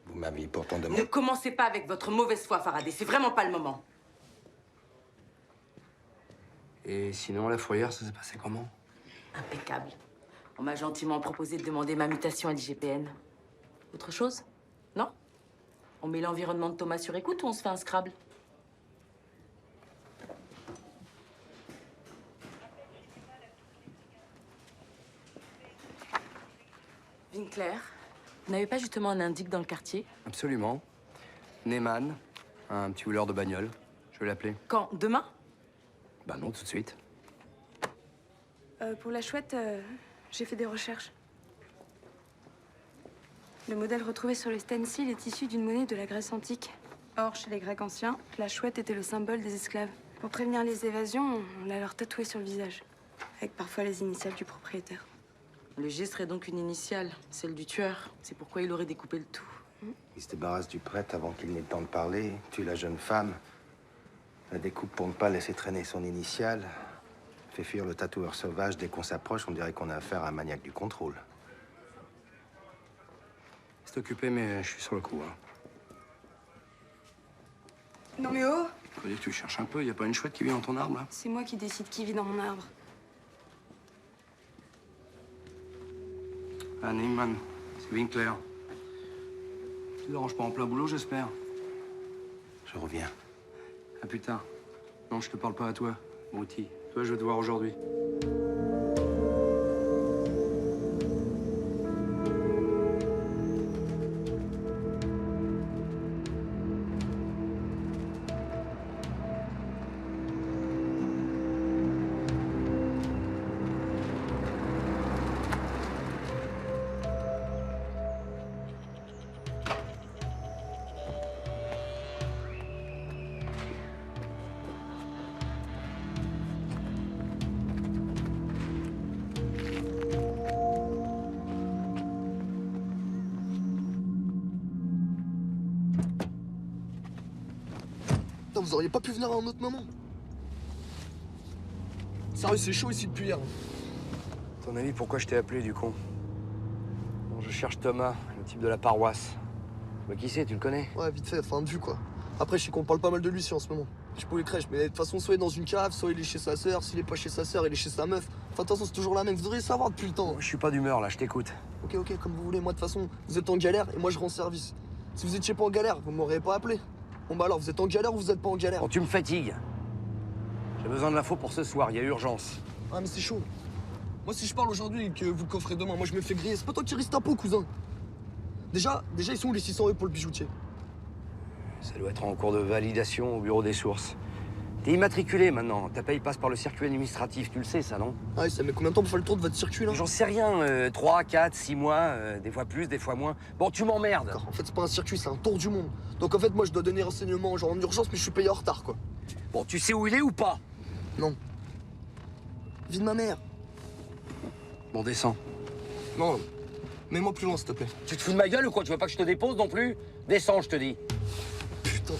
D: Vous m'aviez pourtant demandé...
H: Ne commencez pas avec votre mauvaise foi, Faraday. C'est vraiment pas le moment.
B: Et sinon, la fourrière, ça s'est passé comment?
H: Impeccable. On m'a gentiment proposé de demander ma mutation à l'IGPN. Autre chose? Non? On met l'environnement de Thomas sur écoute ou on se fait un Scrabble? Winkler, vous n'avez pas justement un indique dans le quartier?
B: Absolument. Neyman, un petit rouleur de bagnole. Je vais l'appeler.
H: Quand? Demain?
B: Bah non, tout de suite.
U: Pour la chouette, j'ai fait des recherches. Le modèle retrouvé sur le stencil est issu d'une monnaie de la Grèce antique. Or, chez les Grecs anciens, la chouette était le symbole des esclaves. Pour prévenir les évasions, on l'a leur tatouée sur le visage, avec parfois les initiales du propriétaire.
H: Le G serait donc une initiale, celle du tueur. C'est pourquoi il aurait découpé le tout.
D: Il se débarrasse du prêtre avant qu'il n'ait le temps de parler, tue la jeune femme, la découpe pour ne pas laisser traîner son initiale, fait fuir le tatoueur sauvage. Dès qu'on s'approche, on dirait qu'on a affaire à un maniaque du contrôle.
B: C'est occupé, mais je suis sur le coup. Hein.
U: Non mais oh!
B: Faut dire que tu cherches un peu, y a pas une chouette qui vit dans ton arbre, là?
U: C'est moi qui décide qui vit dans mon arbre.
B: Ah, Neyman, c'est Winkler. Tu te déranges pas en plein boulot, j'espère?
D: Je reviens.
B: À plus tard. Non, je te parle pas à toi, Bruti. Toi, je veux te voir aujourd'hui.
V: Putain, vous auriez pas pu venir à un autre moment? Sérieux, c'est chaud ici depuis hier.
B: À ton avis, pourquoi je t'ai appelé, du con? Bon, je cherche Thomas, le type de la paroisse. Bah, qui c'est, tu le connais?
V: Ouais, vite fait, fin de vue quoi. Après, je sais qu'on parle pas mal de lui ici en ce moment. Je peux les crèches, mais de toute façon, soit il est dans une cave, soit il est chez sa sœur. S'il est pas chez sa sœur, il est chez sa meuf. Enfin, de toute façon, c'est toujours la même. Vous devriez savoir depuis le temps.
B: Je suis pas d'humeur, là, je t'écoute.
V: Ok, comme vous voulez. Moi, de toute façon, vous êtes en galère et moi, je rends service. Si vous étiez pas en galère, vous m'auriez pas appelé. Bon, bah alors, vous êtes en galère ou vous êtes pas en galère?
B: Bon, tu me fatigues. J'ai besoin de l'info pour ce soir, il y a urgence.
V: Ah, mais c'est chaud. Moi, si je parle aujourd'hui et que vous le coffrez demain, moi, je me fais griller. C'est pas toi qui risque ta peau, cousin. Déjà, ils sont où les 600 € pour le bijoutier?
B: Ça doit être en cours de validation au bureau des sources. T'es immatriculé maintenant, ta paye passe par le circuit administratif, tu le sais ça, non?
V: Ah oui, ça met combien de temps pour faire le tour de votre circuit là?
B: J'en sais rien, 3, 4, 6 mois, des fois plus, des fois moins. Bon, tu m'emmerdes.
V: En fait, c'est pas un circuit, c'est un tour du monde. Donc en fait, moi, je dois donner renseignements genre en urgence, mais je suis payé en retard quoi.
B: Bon, tu sais où il est ou pas?
V: Non. Vie de ma mère.
B: Bon, descends.
V: Non, mets-moi plus loin s'il te plaît.
B: Tu te fous de ma gueule ou quoi? Tu veux pas que je te dépose non plus? Descends, je te dis.
V: Putain.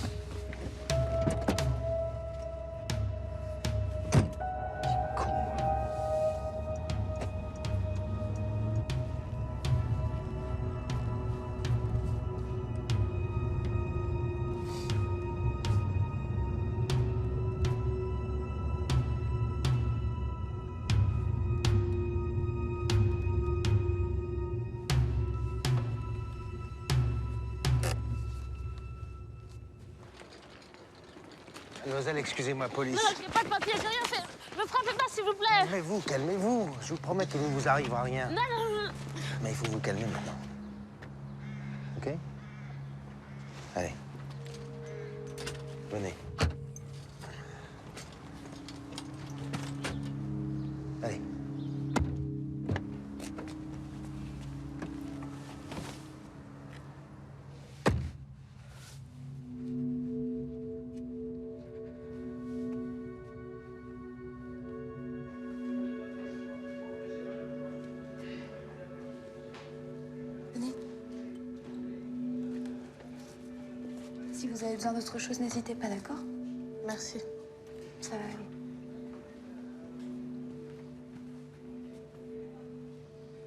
D: Mademoiselle, excusez-moi, police.
L: Non, je n'ai pas de papier, j'ai rien fait. Me frappez pas, s'il vous plaît.
D: Calmez-vous, calmez-vous. Je vous promets qu'il ne vous arrivera rien.
L: Non.
D: Mais il faut vous calmer maintenant. OK? Allez. Venez. Allez.
U: Si vous avez besoin d'autre chose, n'hésitez pas, d'accord?
A: Merci.
U: Ça va aller.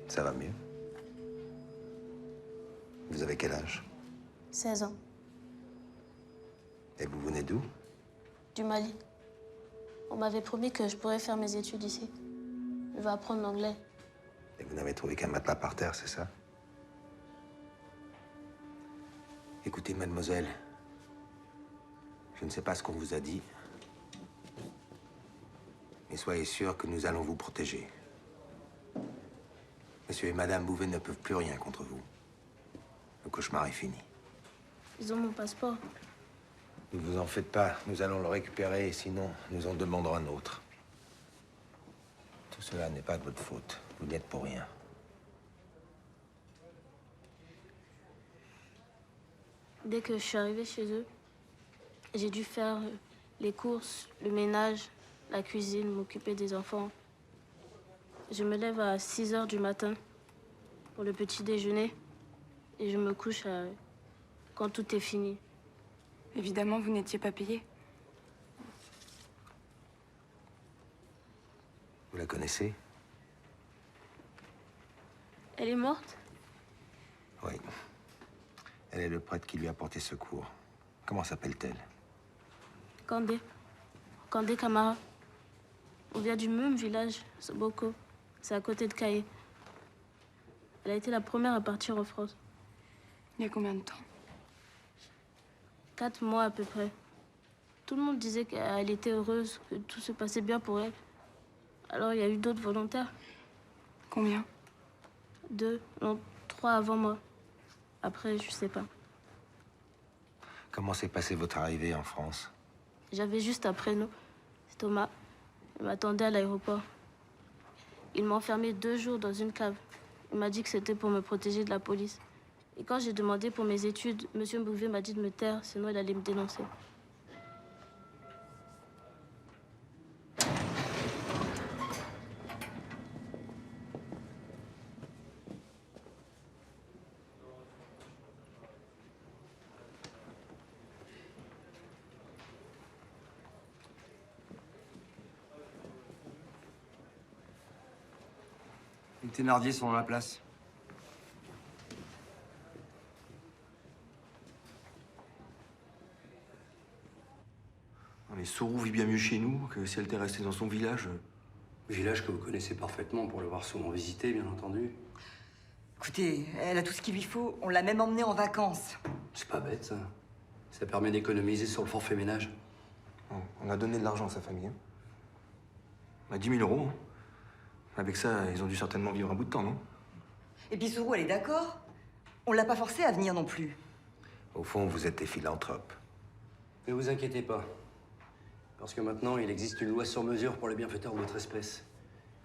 D: Ça va mieux. Vous avez quel âge?
A: 16 ans.
D: Et vous venez d'où?
A: Du Mali. On m'avait promis que je pourrais faire mes études ici. Je vais apprendre l'anglais.
D: Et vous n'avez trouvé qu'un matelas par terre, c'est ça? Écoutez, mademoiselle, je ne sais pas ce qu'on vous a dit, mais soyez sûrs que nous allons vous protéger. Monsieur et Madame Bouvet ne peuvent plus rien contre vous. Le cauchemar est fini.
L: Ils ont mon passeport.
D: Ne vous en faites pas, nous allons le récupérer, et sinon, nous en demanderons un autre. Tout cela n'est pas de votre faute. Vous n'y êtes pour rien.
L: Dès que je suis arrivée chez eux, j'ai dû faire les courses, le ménage, la cuisine, m'occuper des enfants. Je me lève à 6 h du matin pour le petit déjeuner et je me couche quand tout est fini.
U: Évidemment, vous n'étiez pas payé.
D: Vous la connaissez?
L: Elle est morte?
D: Oui. Elle est le prêtre qui lui a porté secours. Comment s'appelle-t-elle?
L: Kandé. Kandé Camara. On vient du même village, Soboko. C'est à côté de Kaye. Elle a été la première à partir en France.
U: Il y a combien de temps?
L: 4 mois à peu près. Tout le monde disait qu'elle était heureuse, que tout se passait bien pour elle. Alors il y a eu d'autres volontaires.
U: Combien?
L: 2, non, 3 avant moi. Après, je sais pas.
D: Comment s'est passée votre arrivée en France?
L: J'avais juste un prénom. C'est Thomas. Il m'attendait à l'aéroport. Il m'a enfermé 2 jours dans une cave. Il m'a dit que c'était pour me protéger de la police. Et quand j'ai demandé pour mes études, Monsieur Bouvet m'a dit de me taire, sinon il allait me dénoncer.
K: Les Thénardier sont dans la place.
F: Mais Sourou vit bien mieux chez nous que si elle était restée dans son village.
B: Village que vous connaissez parfaitement pour l'avoir souvent visité, bien entendu.
P: Écoutez, elle a tout ce qu'il lui faut. On l'a même emmenée en vacances.
B: C'est pas bête, ça. Ça permet d'économiser sur le forfait ménage.
F: On a donné de l'argent à sa famille. Hein. On a 10 000 euros. Hein. Avec ça, ils ont dû certainement vivre un bout de temps, non?
P: Et puis Sourou, elle est d'accord. On l'a pas forcée à venir non plus.
D: Au fond, vous êtes des philanthropes.
B: Ne vous inquiétez pas. Parce que maintenant, il existe une loi sur mesure pour les bienfaiteurs de notre espèce.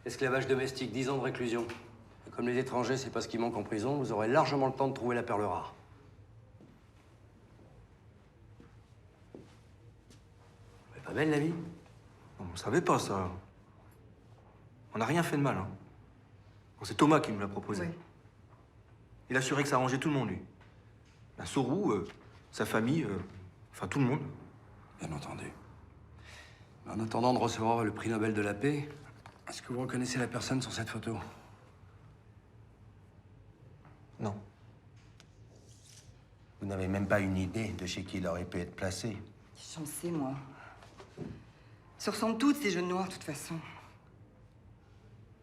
B: Esclavage domestique, 10 ans de réclusion. Et comme les étrangers, c'est pas ce qui manque en prison, vous aurez largement le temps de trouver la perle rare. Elle est pas belle, la vie?
F: On ne savait pas, ça. On n'a rien fait de mal, hein. Bon, c'est Thomas qui nous l'a proposé.
P: Oui.
F: Il assurait que ça arrangeait tout le monde, lui. La Sourou, sa famille, enfin tout le monde.
B: Bien entendu. En attendant de recevoir le prix Nobel de la paix, est-ce que vous reconnaissez la personne sur cette photo?
F: Non.
D: Vous n'avez même pas une idée de chez qui il aurait pu être placé?
P: J'en sais, moi. Se ressemblent toutes, ces jeunes noirs, de toute façon.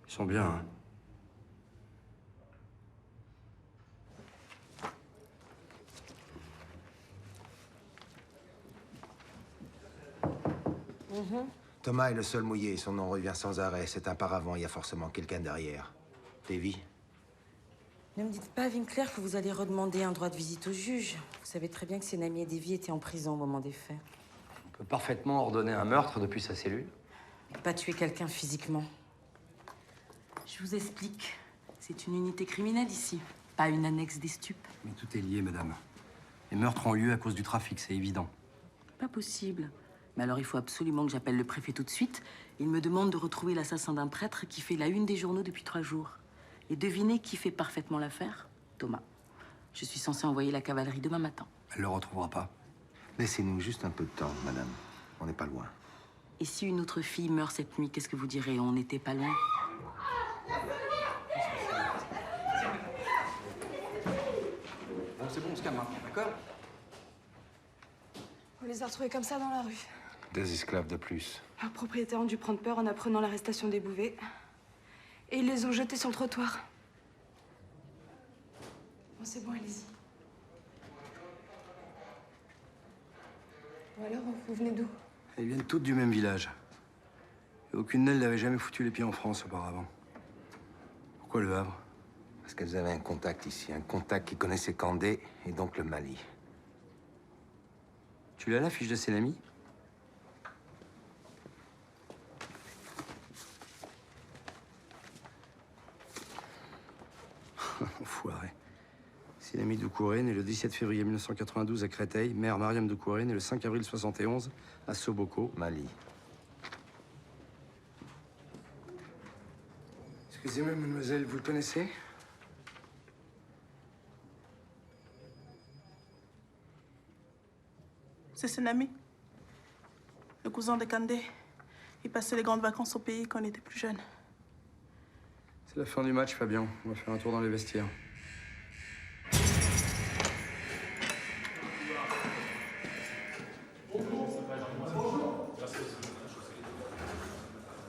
B: Ils sont bien, hein?
D: Thomas est le seul mouillé. Son nom revient sans arrêt. C'est un paravent. Il y a forcément quelqu'un derrière. Davy?
H: Ne me dites pas, Winkler, que vous allez redemander un droit de visite au juge. Vous savez très bien que Sénami et Davy étaient en prison au moment des faits.
B: On peut parfaitement ordonner un meurtre depuis sa cellule.
H: Mais pas tuer quelqu'un physiquement. Je vous explique. C'est une unité criminelle ici, pas une annexe des stupes.
B: Mais tout est lié, madame. Les meurtres ont lieu à cause du trafic, c'est évident.
H: Pas possible. Mais alors il faut absolument que j'appelle le préfet tout de suite. Il me demande de retrouver l'assassin d'un prêtre qui fait la une des journaux depuis 3 jours. Et devinez qui fait parfaitement l'affaire? Thomas. Je suis censée envoyer la cavalerie demain matin.
B: Elle le retrouvera pas.
D: Laissez-nous juste un peu de temps, madame. On n'est pas loin.
H: Et si une autre fille meurt cette nuit, qu'est-ce que vous direz? On n'était pas loin.
K: Bon, c'est bon, on se calme, hein, d'accord?
U: On les a retrouvés comme ça dans la rue.
D: 2 esclaves de plus.
U: Leurs propriétaires ont dû prendre peur en apprenant l'arrestation des Bouvet. Et ils les ont jetés sur le trottoir. Bon, c'est bon, allez-y. Bon alors, vous venez d'où?
B: Elles viennent toutes du même village. Et aucune d'elles n'avait jamais foutu les pieds en France auparavant. Pourquoi le Havre?
D: Parce qu'elles avaient un contact ici, un contact qui connaissait Candé et donc le Mali.
B: Tu l'as la fiche de Selami? Enfoiré. Selami Doucouré, né le 17 février 1992 à Créteil, mère Mariam Doucouré, née le 5 avril 71 à Soboko,
D: Mali.
B: Excusez-moi, mademoiselle, vous le connaissez?
G: C'est Selami, le cousin de Kandé. Il passait les grandes vacances au pays quand on était plus jeune.
B: C'est la fin du match, Fabien. On va faire un tour dans les vestiaires.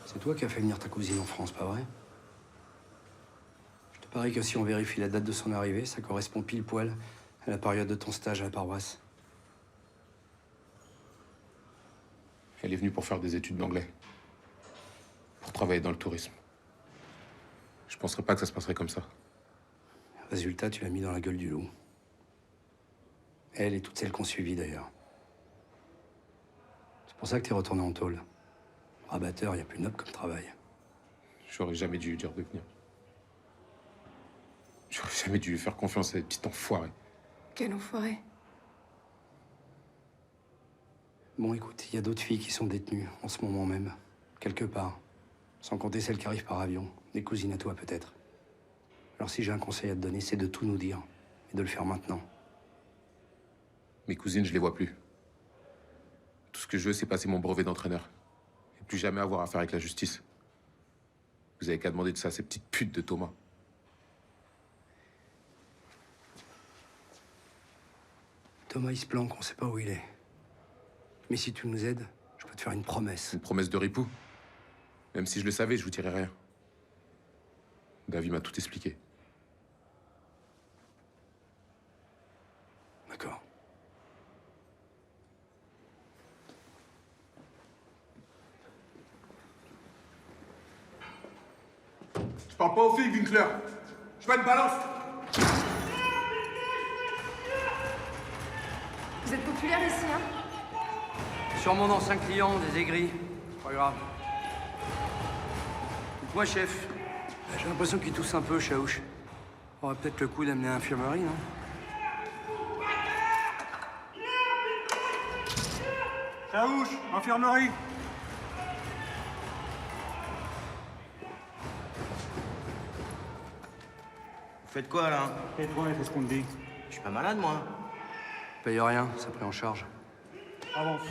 B: C'est toi qui as fait venir ta cousine en France, pas vrai? Je te parie que si on vérifie la date de son arrivée, ça correspond pile poil à la période de ton stage à la paroisse.
J: Elle est venue pour faire des études d'anglais. Pour travailler dans le tourisme. Je penserais pas que ça se passerait comme ça.
B: Résultat, tu l'as mis dans la gueule du loup. Elle et toutes celles qu'on suivi d'ailleurs. C'est pour ça que t'es retourné en tôle. Rabatteur, il n'y a plus noble comme travail.
J: J'aurais jamais dû lui dire de venir. J'aurais jamais dû lui faire confiance à cette petite enfoirée.
U: Quel enfoiré.
B: Bon, écoute, il y a d'autres filles qui sont détenues en ce moment même, quelque part. Sans compter celles qui arrivent par avion. Des cousines à toi, peut-être. Alors si j'ai un conseil à te donner, c'est de tout nous dire. Et de le faire maintenant.
J: Mes cousines, je les vois plus. Tout ce que je veux, c'est passer mon brevet d'entraîneur. Et plus jamais avoir affaire avec la justice. Vous avez qu'à demander de ça à ces petites putes de Thomas.
B: Thomas, il se planque, on sait pas où il est. Mais si tu nous aides, je peux te faire une promesse.
J: Une promesse de ripou? Même si je le savais, je vous dirais rien. David m'a tout expliqué.
B: D'accord.
J: Je parle pas aux filles, Winkler. Je pas une balance.
U: Vous êtes populaire ici, hein?
B: Sur mon ancien client, des aigris. Pas grave. Dites-moi, chef. J'ai l'impression qu'il tousse un peu, Chaouche. On aurait peut-être le coup d'amener à l'infirmerie, non?
M: Chaouche, infirmerie.
K: Vous faites quoi, là?
M: Tais-toi et fais ce qu'on te dit.
K: Je suis pas malade, moi.
B: Paye rien, ça pris en charge.
M: Avance.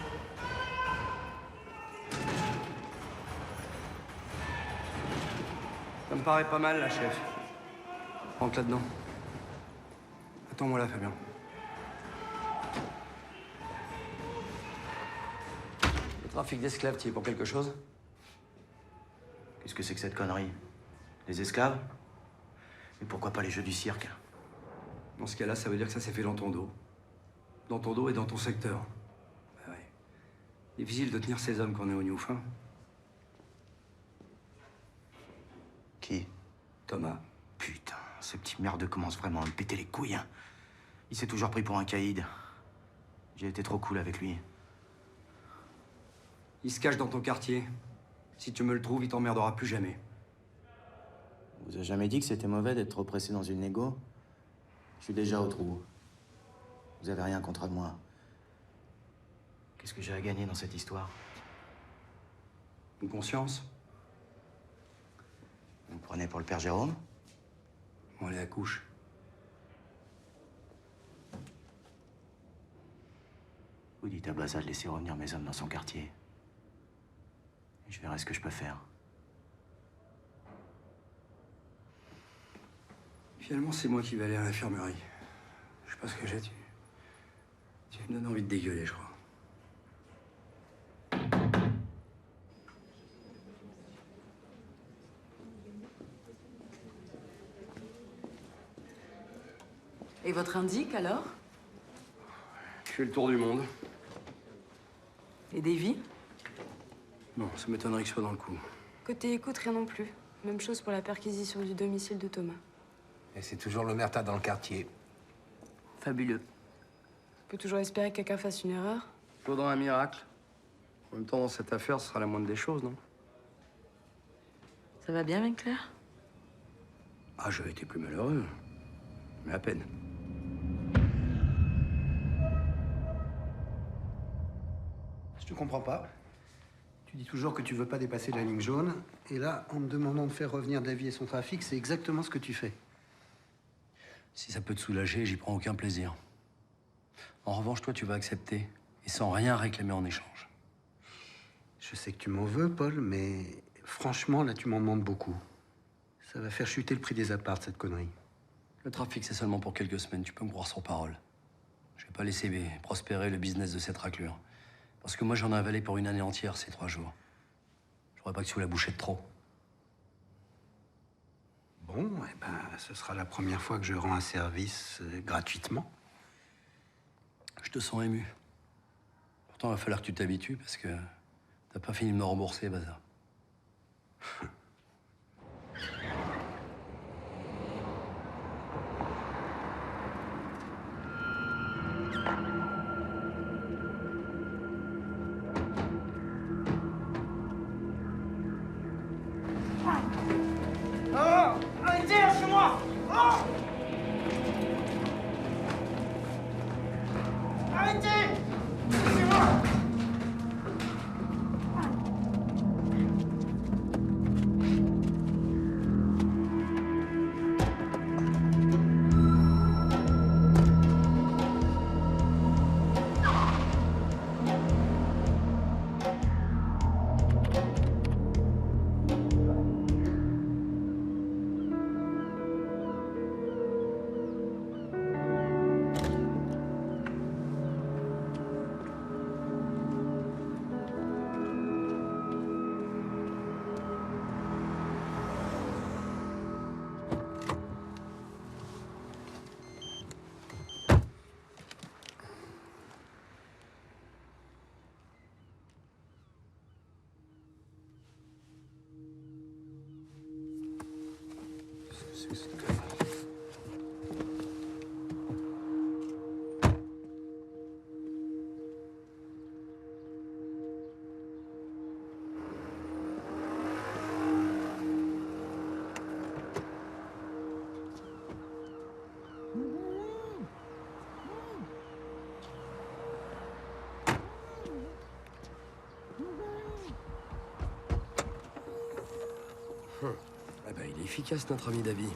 B: Ça me paraît pas mal, là, chef. Rentre là-dedans. Attends-moi là, Fabien. Le trafic d'esclaves, tu y es pour quelque chose?
K: Qu'est-ce que c'est que cette connerie? Les esclaves? Et pourquoi pas les jeux du cirque?
B: Dans ce cas-là, ça veut dire que ça s'est fait dans ton dos. Dans ton dos et dans ton secteur. Bah ouais. Difficile de tenir ces hommes quand on est au Newf, hein.
K: Qui?
B: Thomas.
K: Putain, ce petit merdeux commence vraiment à me péter les couilles, hein. Il s'est toujours pris pour un caïd. J'ai été trop cool avec lui.
B: Il se cache dans ton quartier. Si tu me le trouves, il t'emmerdera plus jamais.
K: On vous a jamais dit que c'était mauvais d'être trop pressé dans une négo? Je suis déjà au trou. Vous avez rien contre moi. Qu'est-ce que j'ai à gagner dans cette histoire?
B: Une conscience.
K: Vous me prenez pour le père Jérôme?
B: Bon, allez, accouche.
K: Vous dites à Baza de laisser revenir mes hommes dans son quartier. Et je verrai ce que je peux faire.
B: Finalement, c'est moi qui vais aller à l'infirmerie. Je sais pas ce que j'ai, tu me donnes envie de dégueuler, je crois.
H: Et votre indique, alors?
B: Je fais le tour du monde.
H: Et Davy?
B: Non, ça m'étonnerait qu'il soit dans le coup.
U: Côté écoute, rien non plus. Même chose pour la perquisition du domicile de Thomas.
D: Et c'est toujours l'omerta dans le quartier.
H: Fabuleux.
U: On peut toujours espérer que quelqu'un fasse une erreur.
B: Faudra un miracle. En même temps, dans cette affaire, ce sera la moindre des choses, non?
H: Ça va bien, Winkler?
B: Ah, j'aurais été plus malheureux. Mais à peine.
I: Je te comprends pas. Tu dis toujours que tu veux pas dépasser la ligne jaune. Et là, en me demandant de faire revenir Davy et son trafic, c'est exactement ce que tu fais.
B: Si ça peut te soulager, j'y prends aucun plaisir. En revanche, toi, tu vas accepter. Et sans rien réclamer en échange.
I: Je sais que tu m'en veux, Paul, mais franchement, là, tu m'en demandes beaucoup. Ça va faire chuter le prix des apparts, cette connerie.
B: Le trafic, c'est seulement pour quelques semaines. Tu peux me croire sur parole. Je vais pas laisser prospérer le business de cette raclure. Parce que moi, j'en ai avalé pour une année entière ces 3 jours. Je voudrais pas que tu sois la bouchée de trop.
I: Bon, eh ben, ce sera la première fois que je rends un service gratuitement.
B: Je te sens ému. Pourtant, il va falloir que tu t'habitues parce que t'as pas fini de me rembourser, bazar.
M: Arrêtez, lâchez-moi! Arrêtez! Laissez-moi!
B: Eh ben, il est efficace, notre ami Davy.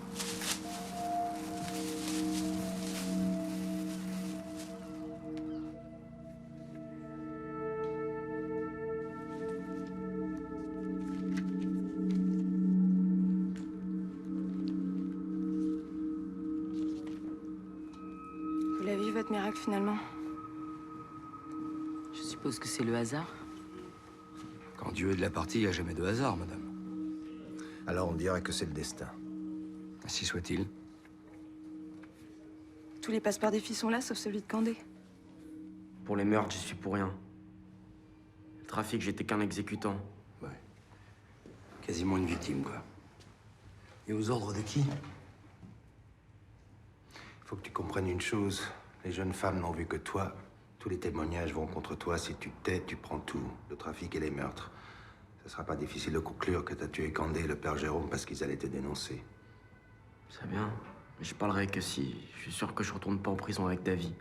U: Vous l'avez vu, votre miracle, finalement?
H: Je suppose que c'est le hasard.
B: Quand Dieu est de la partie, il n'y a jamais de hasard, madame.
D: Alors on dirait que c'est le destin.
B: Ainsi soit-il.
U: Tous les passeports des filles sont là, sauf celui de Candé.
K: Pour les meurtres, j'y suis pour rien. Le trafic, j'étais qu'un exécutant.
B: Ouais. Quasiment une victime, quoi. Et aux ordres de qui?
D: Faut que tu comprennes une chose. Les jeunes femmes n'ont vu que toi. Tous les témoignages vont contre toi. Si tu t'aides, tu prends tout. Le trafic et les meurtres. Ce sera pas difficile de conclure que t'as tué Candé et le père Jérôme parce qu'ils allaient te dénoncer.
K: C'est bien. Mais je parlerai que si je suis sûr que je retourne pas en prison avec Davy.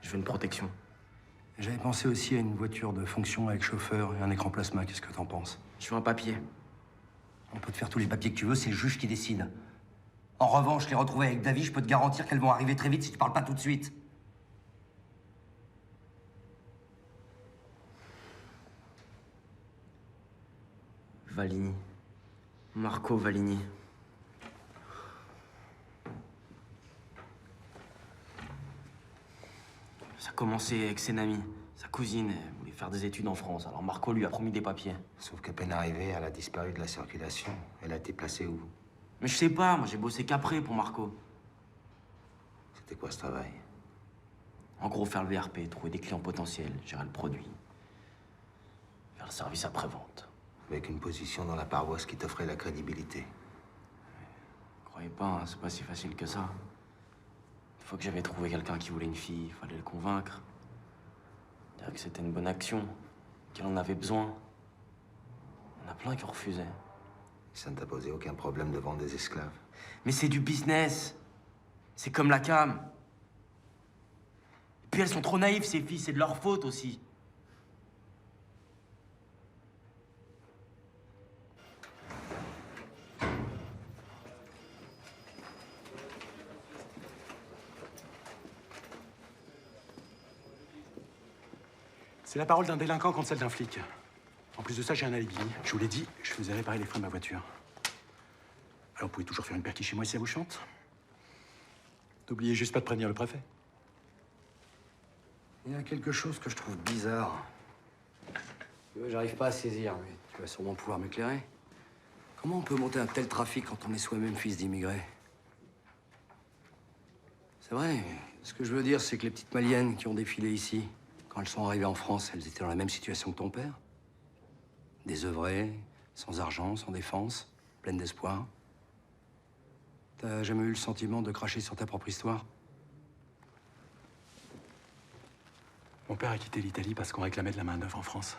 K: Je veux une protection.
B: J'avais pensé aussi à une voiture de fonction avec chauffeur et un écran plasma. Qu'est-ce que t'en penses?
K: Je veux un papier.
B: On peut te faire tous les papiers que tu veux, c'est le juge qui décide. En revanche, les retrouver avec Davy, je peux te garantir qu'elles vont arriver très vite si tu parles pas tout de suite.
K: Valigny. Marco Valigny. Ça a commencé avec Senami. Sa cousine elle voulait faire des études en France, alors Marco lui a promis des papiers.
D: Sauf qu'à peine arrivée, elle a disparu de la circulation. Elle a été placée où?
K: Mais je sais pas, moi j'ai bossé qu'après pour Marco.
D: C'était quoi ce travail?
K: En gros, faire le VRP, trouver des clients potentiels, gérer le produit. Faire le service après-vente.
D: Avec une position dans la paroisse qui t'offrait la crédibilité.
K: Croyez pas, hein, c'est pas si facile que ça. Une fois que j'avais trouvé quelqu'un qui voulait une fille, il fallait le convaincre. Dire que c'était une bonne action, qu'il en avait besoin. Il y en a plein qui refusaient.
D: Ça ne t'a posé aucun problème de vendre des esclaves?
K: Mais c'est du business. C'est comme la cam. Et puis elles sont trop naïves, ces filles, c'est de leur faute aussi.
M: C'est la parole d'un délinquant contre celle d'un flic. En plus de ça, j'ai un alibi. Je vous l'ai dit, je faisais réparer les freins de ma voiture. Alors, vous pouvez toujours faire une perquis chez moi si ça vous chante. N'oubliez juste pas de prévenir le préfet.
B: Il y a quelque chose que je trouve bizarre. J'arrive pas à saisir, mais tu vas sûrement pouvoir m'éclairer. Comment on peut monter un tel trafic quand on est soi-même fils d'immigrés? C'est vrai, ce que je veux dire, c'est que les petites Maliennes qui ont défilé ici, quand elles sont arrivées en France, elles étaient dans la même situation que ton père. Désœuvrées, sans argent, sans défense, pleines d'espoir. T'as jamais eu le sentiment de cracher sur ta propre histoire?
M: Mon père a quitté l'Italie parce qu'on réclamait de la main-d'œuvre en France.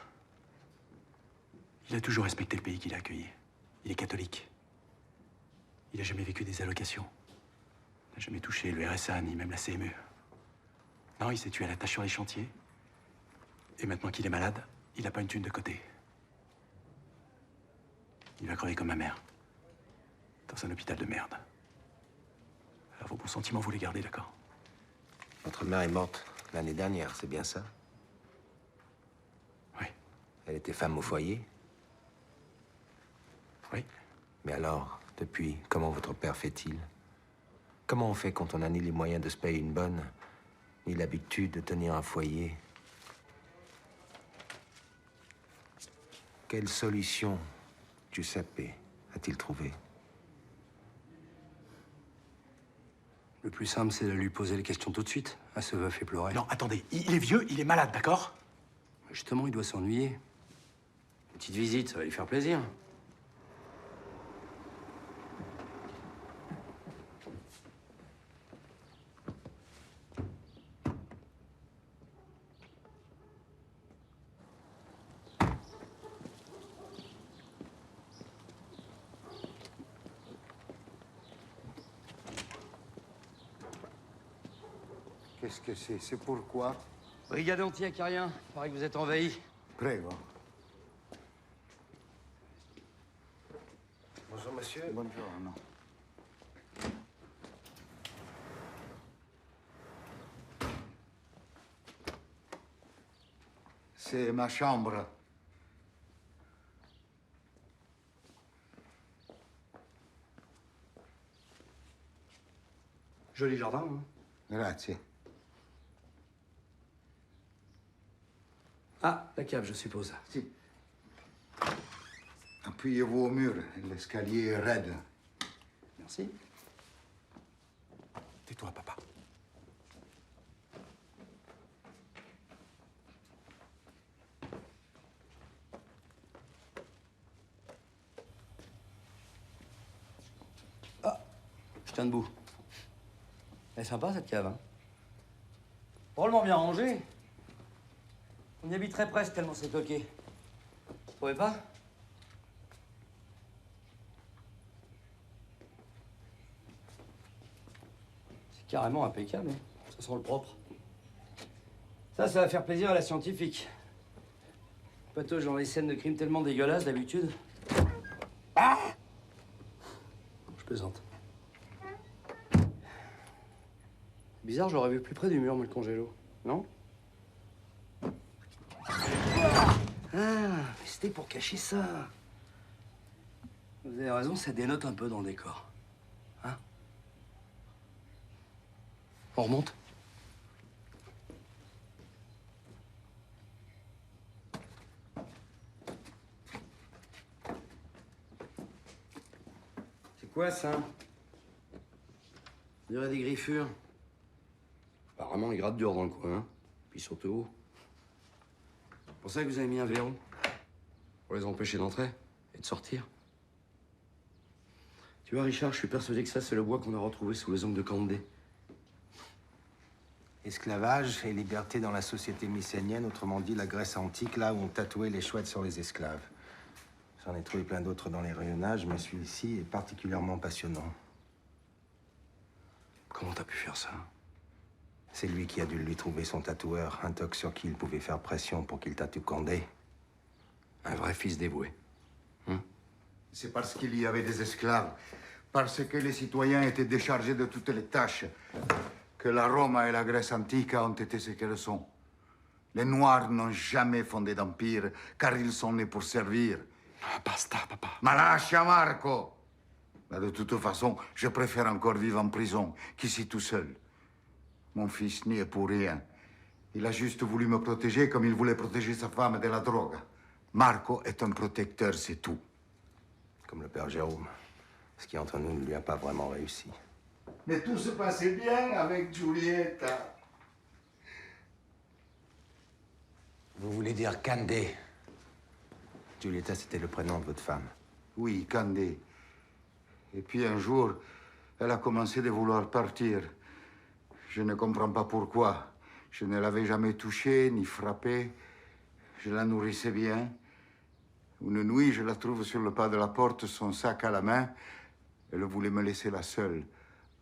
M: Il a toujours respecté le pays qu'il a accueilli. Il est catholique. Il n'a jamais vécu des allocations. Il n'a jamais touché le RSA, ni même la CMU. Non, il s'est tué à la tâche sur les chantiers. Et maintenant qu'il est malade, il n'a pas une thune de côté. Il va crever comme ma mère. Dans un hôpital de merde. Alors vos bons sentiments, vous les gardez, d'accord?
D: Votre mère est morte l'année dernière, c'est bien ça?
M: Oui.
D: Elle était femme au foyer?
M: Oui.
D: Mais alors, depuis, comment votre père fait-il? Comment on fait quand on n'a ni les moyens de se payer une bonne, ni l'habitude de tenir un foyer? Quelle solution Giuseppe a-t-il trouvé?
B: Le plus simple, c'est de lui poser les questions tout de suite, à ce veuf et pleurer.
M: Non, attendez, il est vieux, il est malade, d'accord?
B: Justement, il doit s'ennuyer. Une petite visite, ça va lui faire plaisir.
O: Qu'est-ce que c'est? C'est pourquoi?
B: Brigade anti-acarien, paraît que vous êtes envahi.
O: Prego.
D: Bonjour, monsieur.
O: Buongiorno. C'est ma chambre.
M: Joli jardin, hein?
O: Grazie.
B: Ah, la cave, je suppose.
O: Si. Appuyez-vous au mur, l'escalier est raide.
B: Merci.
M: Tais-toi, papa.
B: Ah, je tiens debout. Elle est sympa, cette cave, hein? Drôlement bien rangée. On y habiterait presque tellement c'est toqué. Vous trouvez pas? C'est carrément impeccable, hein. Ça sent le propre. Ça va faire plaisir à la scientifique. Patauge dans les scènes de crimes tellement dégueulasses d'habitude. Ah! Je plaisante. Bizarre, j'aurais vu plus près du mur, moi, le congélo. Non? Ah, mais c'était pour cacher ça. Vous avez raison, ça dénote un peu dans le décor. Hein? On remonte? C'est quoi, ça? On dirait des griffures. Apparemment, il gratte dur dans le coin, hein. Puis surtout... C'est pour ça que vous avez mis un verrou. Pour les empêcher d'entrer et de sortir. Tu vois, Richard, je suis persuadé que ça, c'est le bois qu'on a retrouvé sous les ongles de Candé.
D: Esclavage et liberté dans la société mycénienne, autrement dit la Grèce antique, là où on tatouait les chouettes sur les esclaves. J'en ai trouvé plein d'autres dans les rayonnages, mais celui-ci est particulièrement passionnant.
B: Comment t'as pu faire ça?
D: C'est lui qui a dû lui trouver son tatoueur, un toc sur qui il pouvait faire pression pour qu'il tatoue Candé.
B: Un vrai fils dévoué.
O: C'est parce qu'il y avait des esclaves, parce que les citoyens étaient déchargés de toutes les tâches, que la Rome et la Grèce antique ont été ce qu'elles sont. Les Noirs n'ont jamais fondé d'empire, car ils sont nés pour servir.
M: Basta, papa.
O: Ma lascia, Marco! Mais de toute façon, je préfère encore vivre en prison qu'ici tout seul. Mon fils n'y est pour rien. Il a juste voulu me protéger comme il voulait protéger sa femme de la drogue. Marco est un protecteur, c'est tout.
D: Comme le père Jérôme. Ce qui, entre nous, ne lui a pas vraiment réussi.
O: Mais tout se passait bien avec Giulietta.
D: Vous voulez dire Candé? Giulietta, c'était le prénom de votre femme.
O: Oui, Candé. Et puis un jour, elle a commencé de vouloir partir. Je ne comprends pas pourquoi. Je ne l'avais jamais touchée ni frappée. Je la nourrissais bien. Une nuit, je la trouve sur le pas de la porte, son sac à la main. Elle voulait me laisser la seule.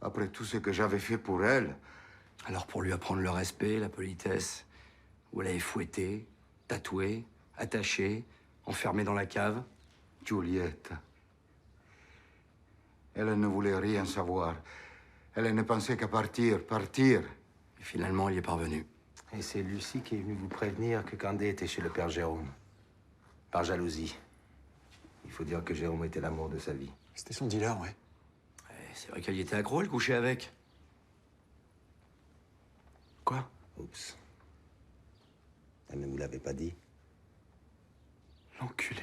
O: Après tout ce que j'avais fait pour elle.
B: Alors pour lui apprendre le respect, la politesse, vous l'avez fouetté, tatoué, attaché, enfermé dans la cave.
O: Giulietta. Elle ne voulait rien savoir. Elle ne pensait qu'à partir, partir.
B: Et finalement, elle y est parvenue.
D: Et c'est Lucie qui est venue vous prévenir que Candé était chez le père Jérôme. Par jalousie. Il faut dire que Jérôme était l'amour de sa vie.
M: C'était son dealer, ouais.
B: C'est vrai qu'elle y était accro, elle couchait avec.
M: Quoi?
D: Oups. Elle ne vous l'avait pas dit?
M: L'enculé.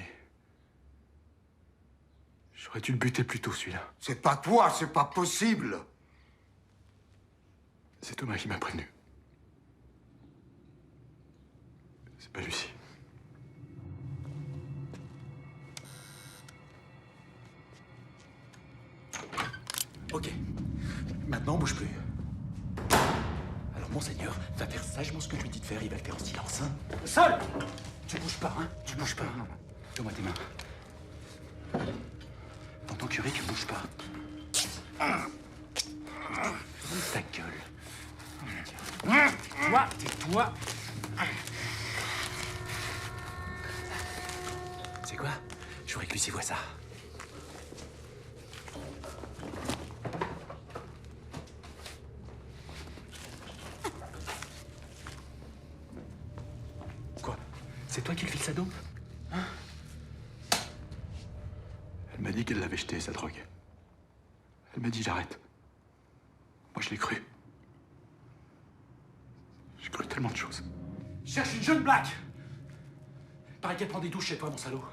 M: J'aurais dû le buter plus tôt, celui-là.
O: C'est pas toi, c'est pas possible.
M: C'est Thomas qui m'a prévenu. C'est pas Lucie. Ok. Maintenant, bouge plus. Alors, monseigneur va faire sagement ce que je lui dis de faire. Il va le faire en silence, hein. Sol! Tu bouges pas, hein. Tu bouges pas. Donne-moi tes mains. T'entends, curé, tu bouges pas. Ferme ta gueule. Tais-toi. C'est quoi? Je voudrais que Lucie voit ça. Quoi? C'est toi qui le file sa dope? Hein? Elle m'a dit qu'elle l'avait jeté, sa drogue. Elle m'a dit j'arrête. Moi, je l'ai cru. J'ai cru tellement de choses. Je cherche une jeune black. Pareil qu'elle prend des douches chez toi, mon salaud.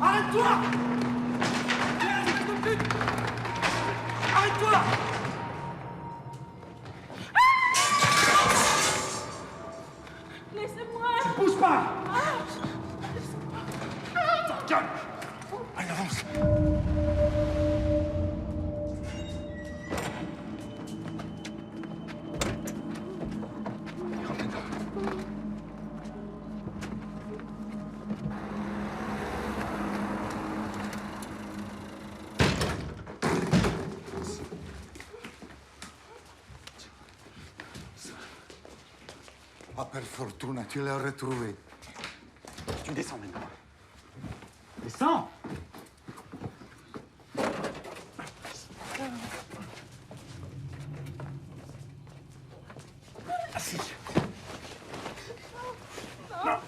E: Arrête-toi! Arrête-toi!
L: Laissez-moi!
E: Tu bouges pas! Calme! Allez, avance!
O: per fortuna, tu l'as retrouvé.
M: Tu descends maintenant. Descends! Assis. Non,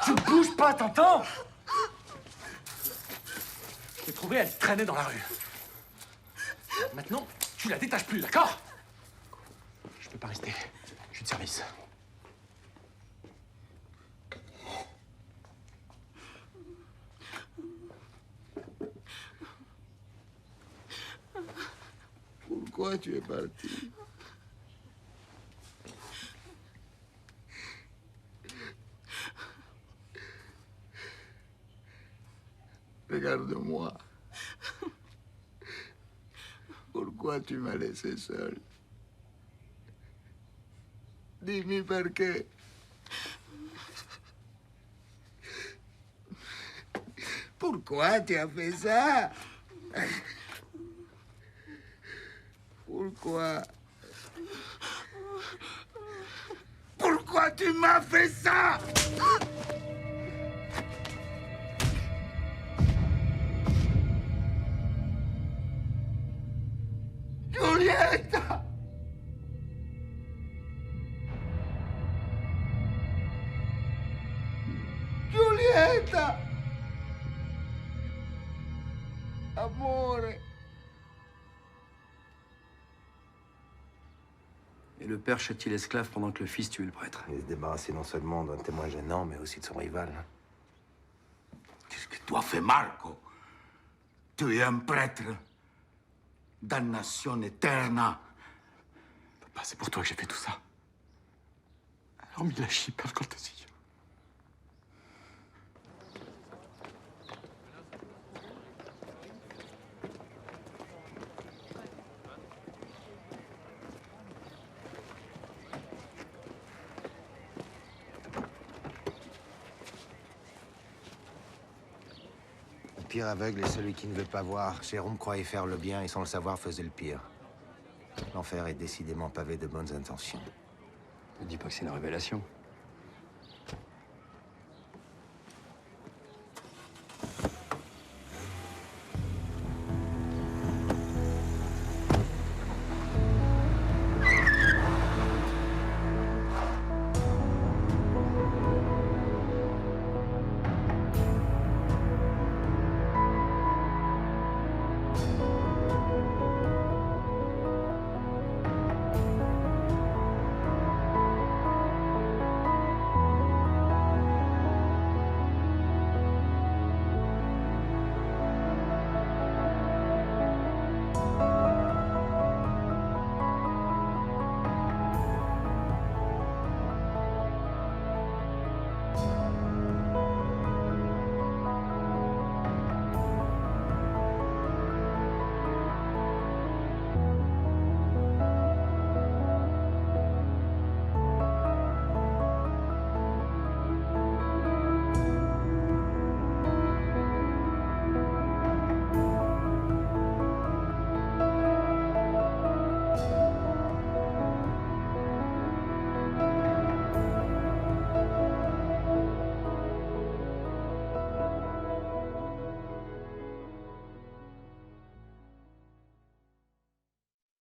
M: tu ne bouges pas, t'entends? Je l'ai trouvée, elle traînait dans la rue. Maintenant, tu la détaches plus, d'accord? Je peux pas rester. Je suis de service.
O: Pourquoi tu es parti? Regarde-moi. Pourquoi tu m'as laissé seul? Dis-moi perché. Pourquoi tu as fait ça? Pourquoi? Pourquoi tu m'as fait ça? Giulietta! Giulietta! Amore!
B: Et le père châtie l'esclave pendant que le fils tue le prêtre.
D: Il se débarrasser non seulement d'un témoin gênant, mais aussi de son rival.
O: Qu'est-ce que tu as fait, Marco? Tu es un prêtre. Damnation eterna.
M: Papa, c'est pour toi que j'ai fait tout ça. Alors mi lasci per cortesia.
D: Le pire aveugle est celui qui ne veut pas voir. Jérôme croyait faire le bien et sans le savoir faisait le pire. L'enfer est décidément pavé de bonnes intentions.
B: Ne dis pas que c'est une révélation.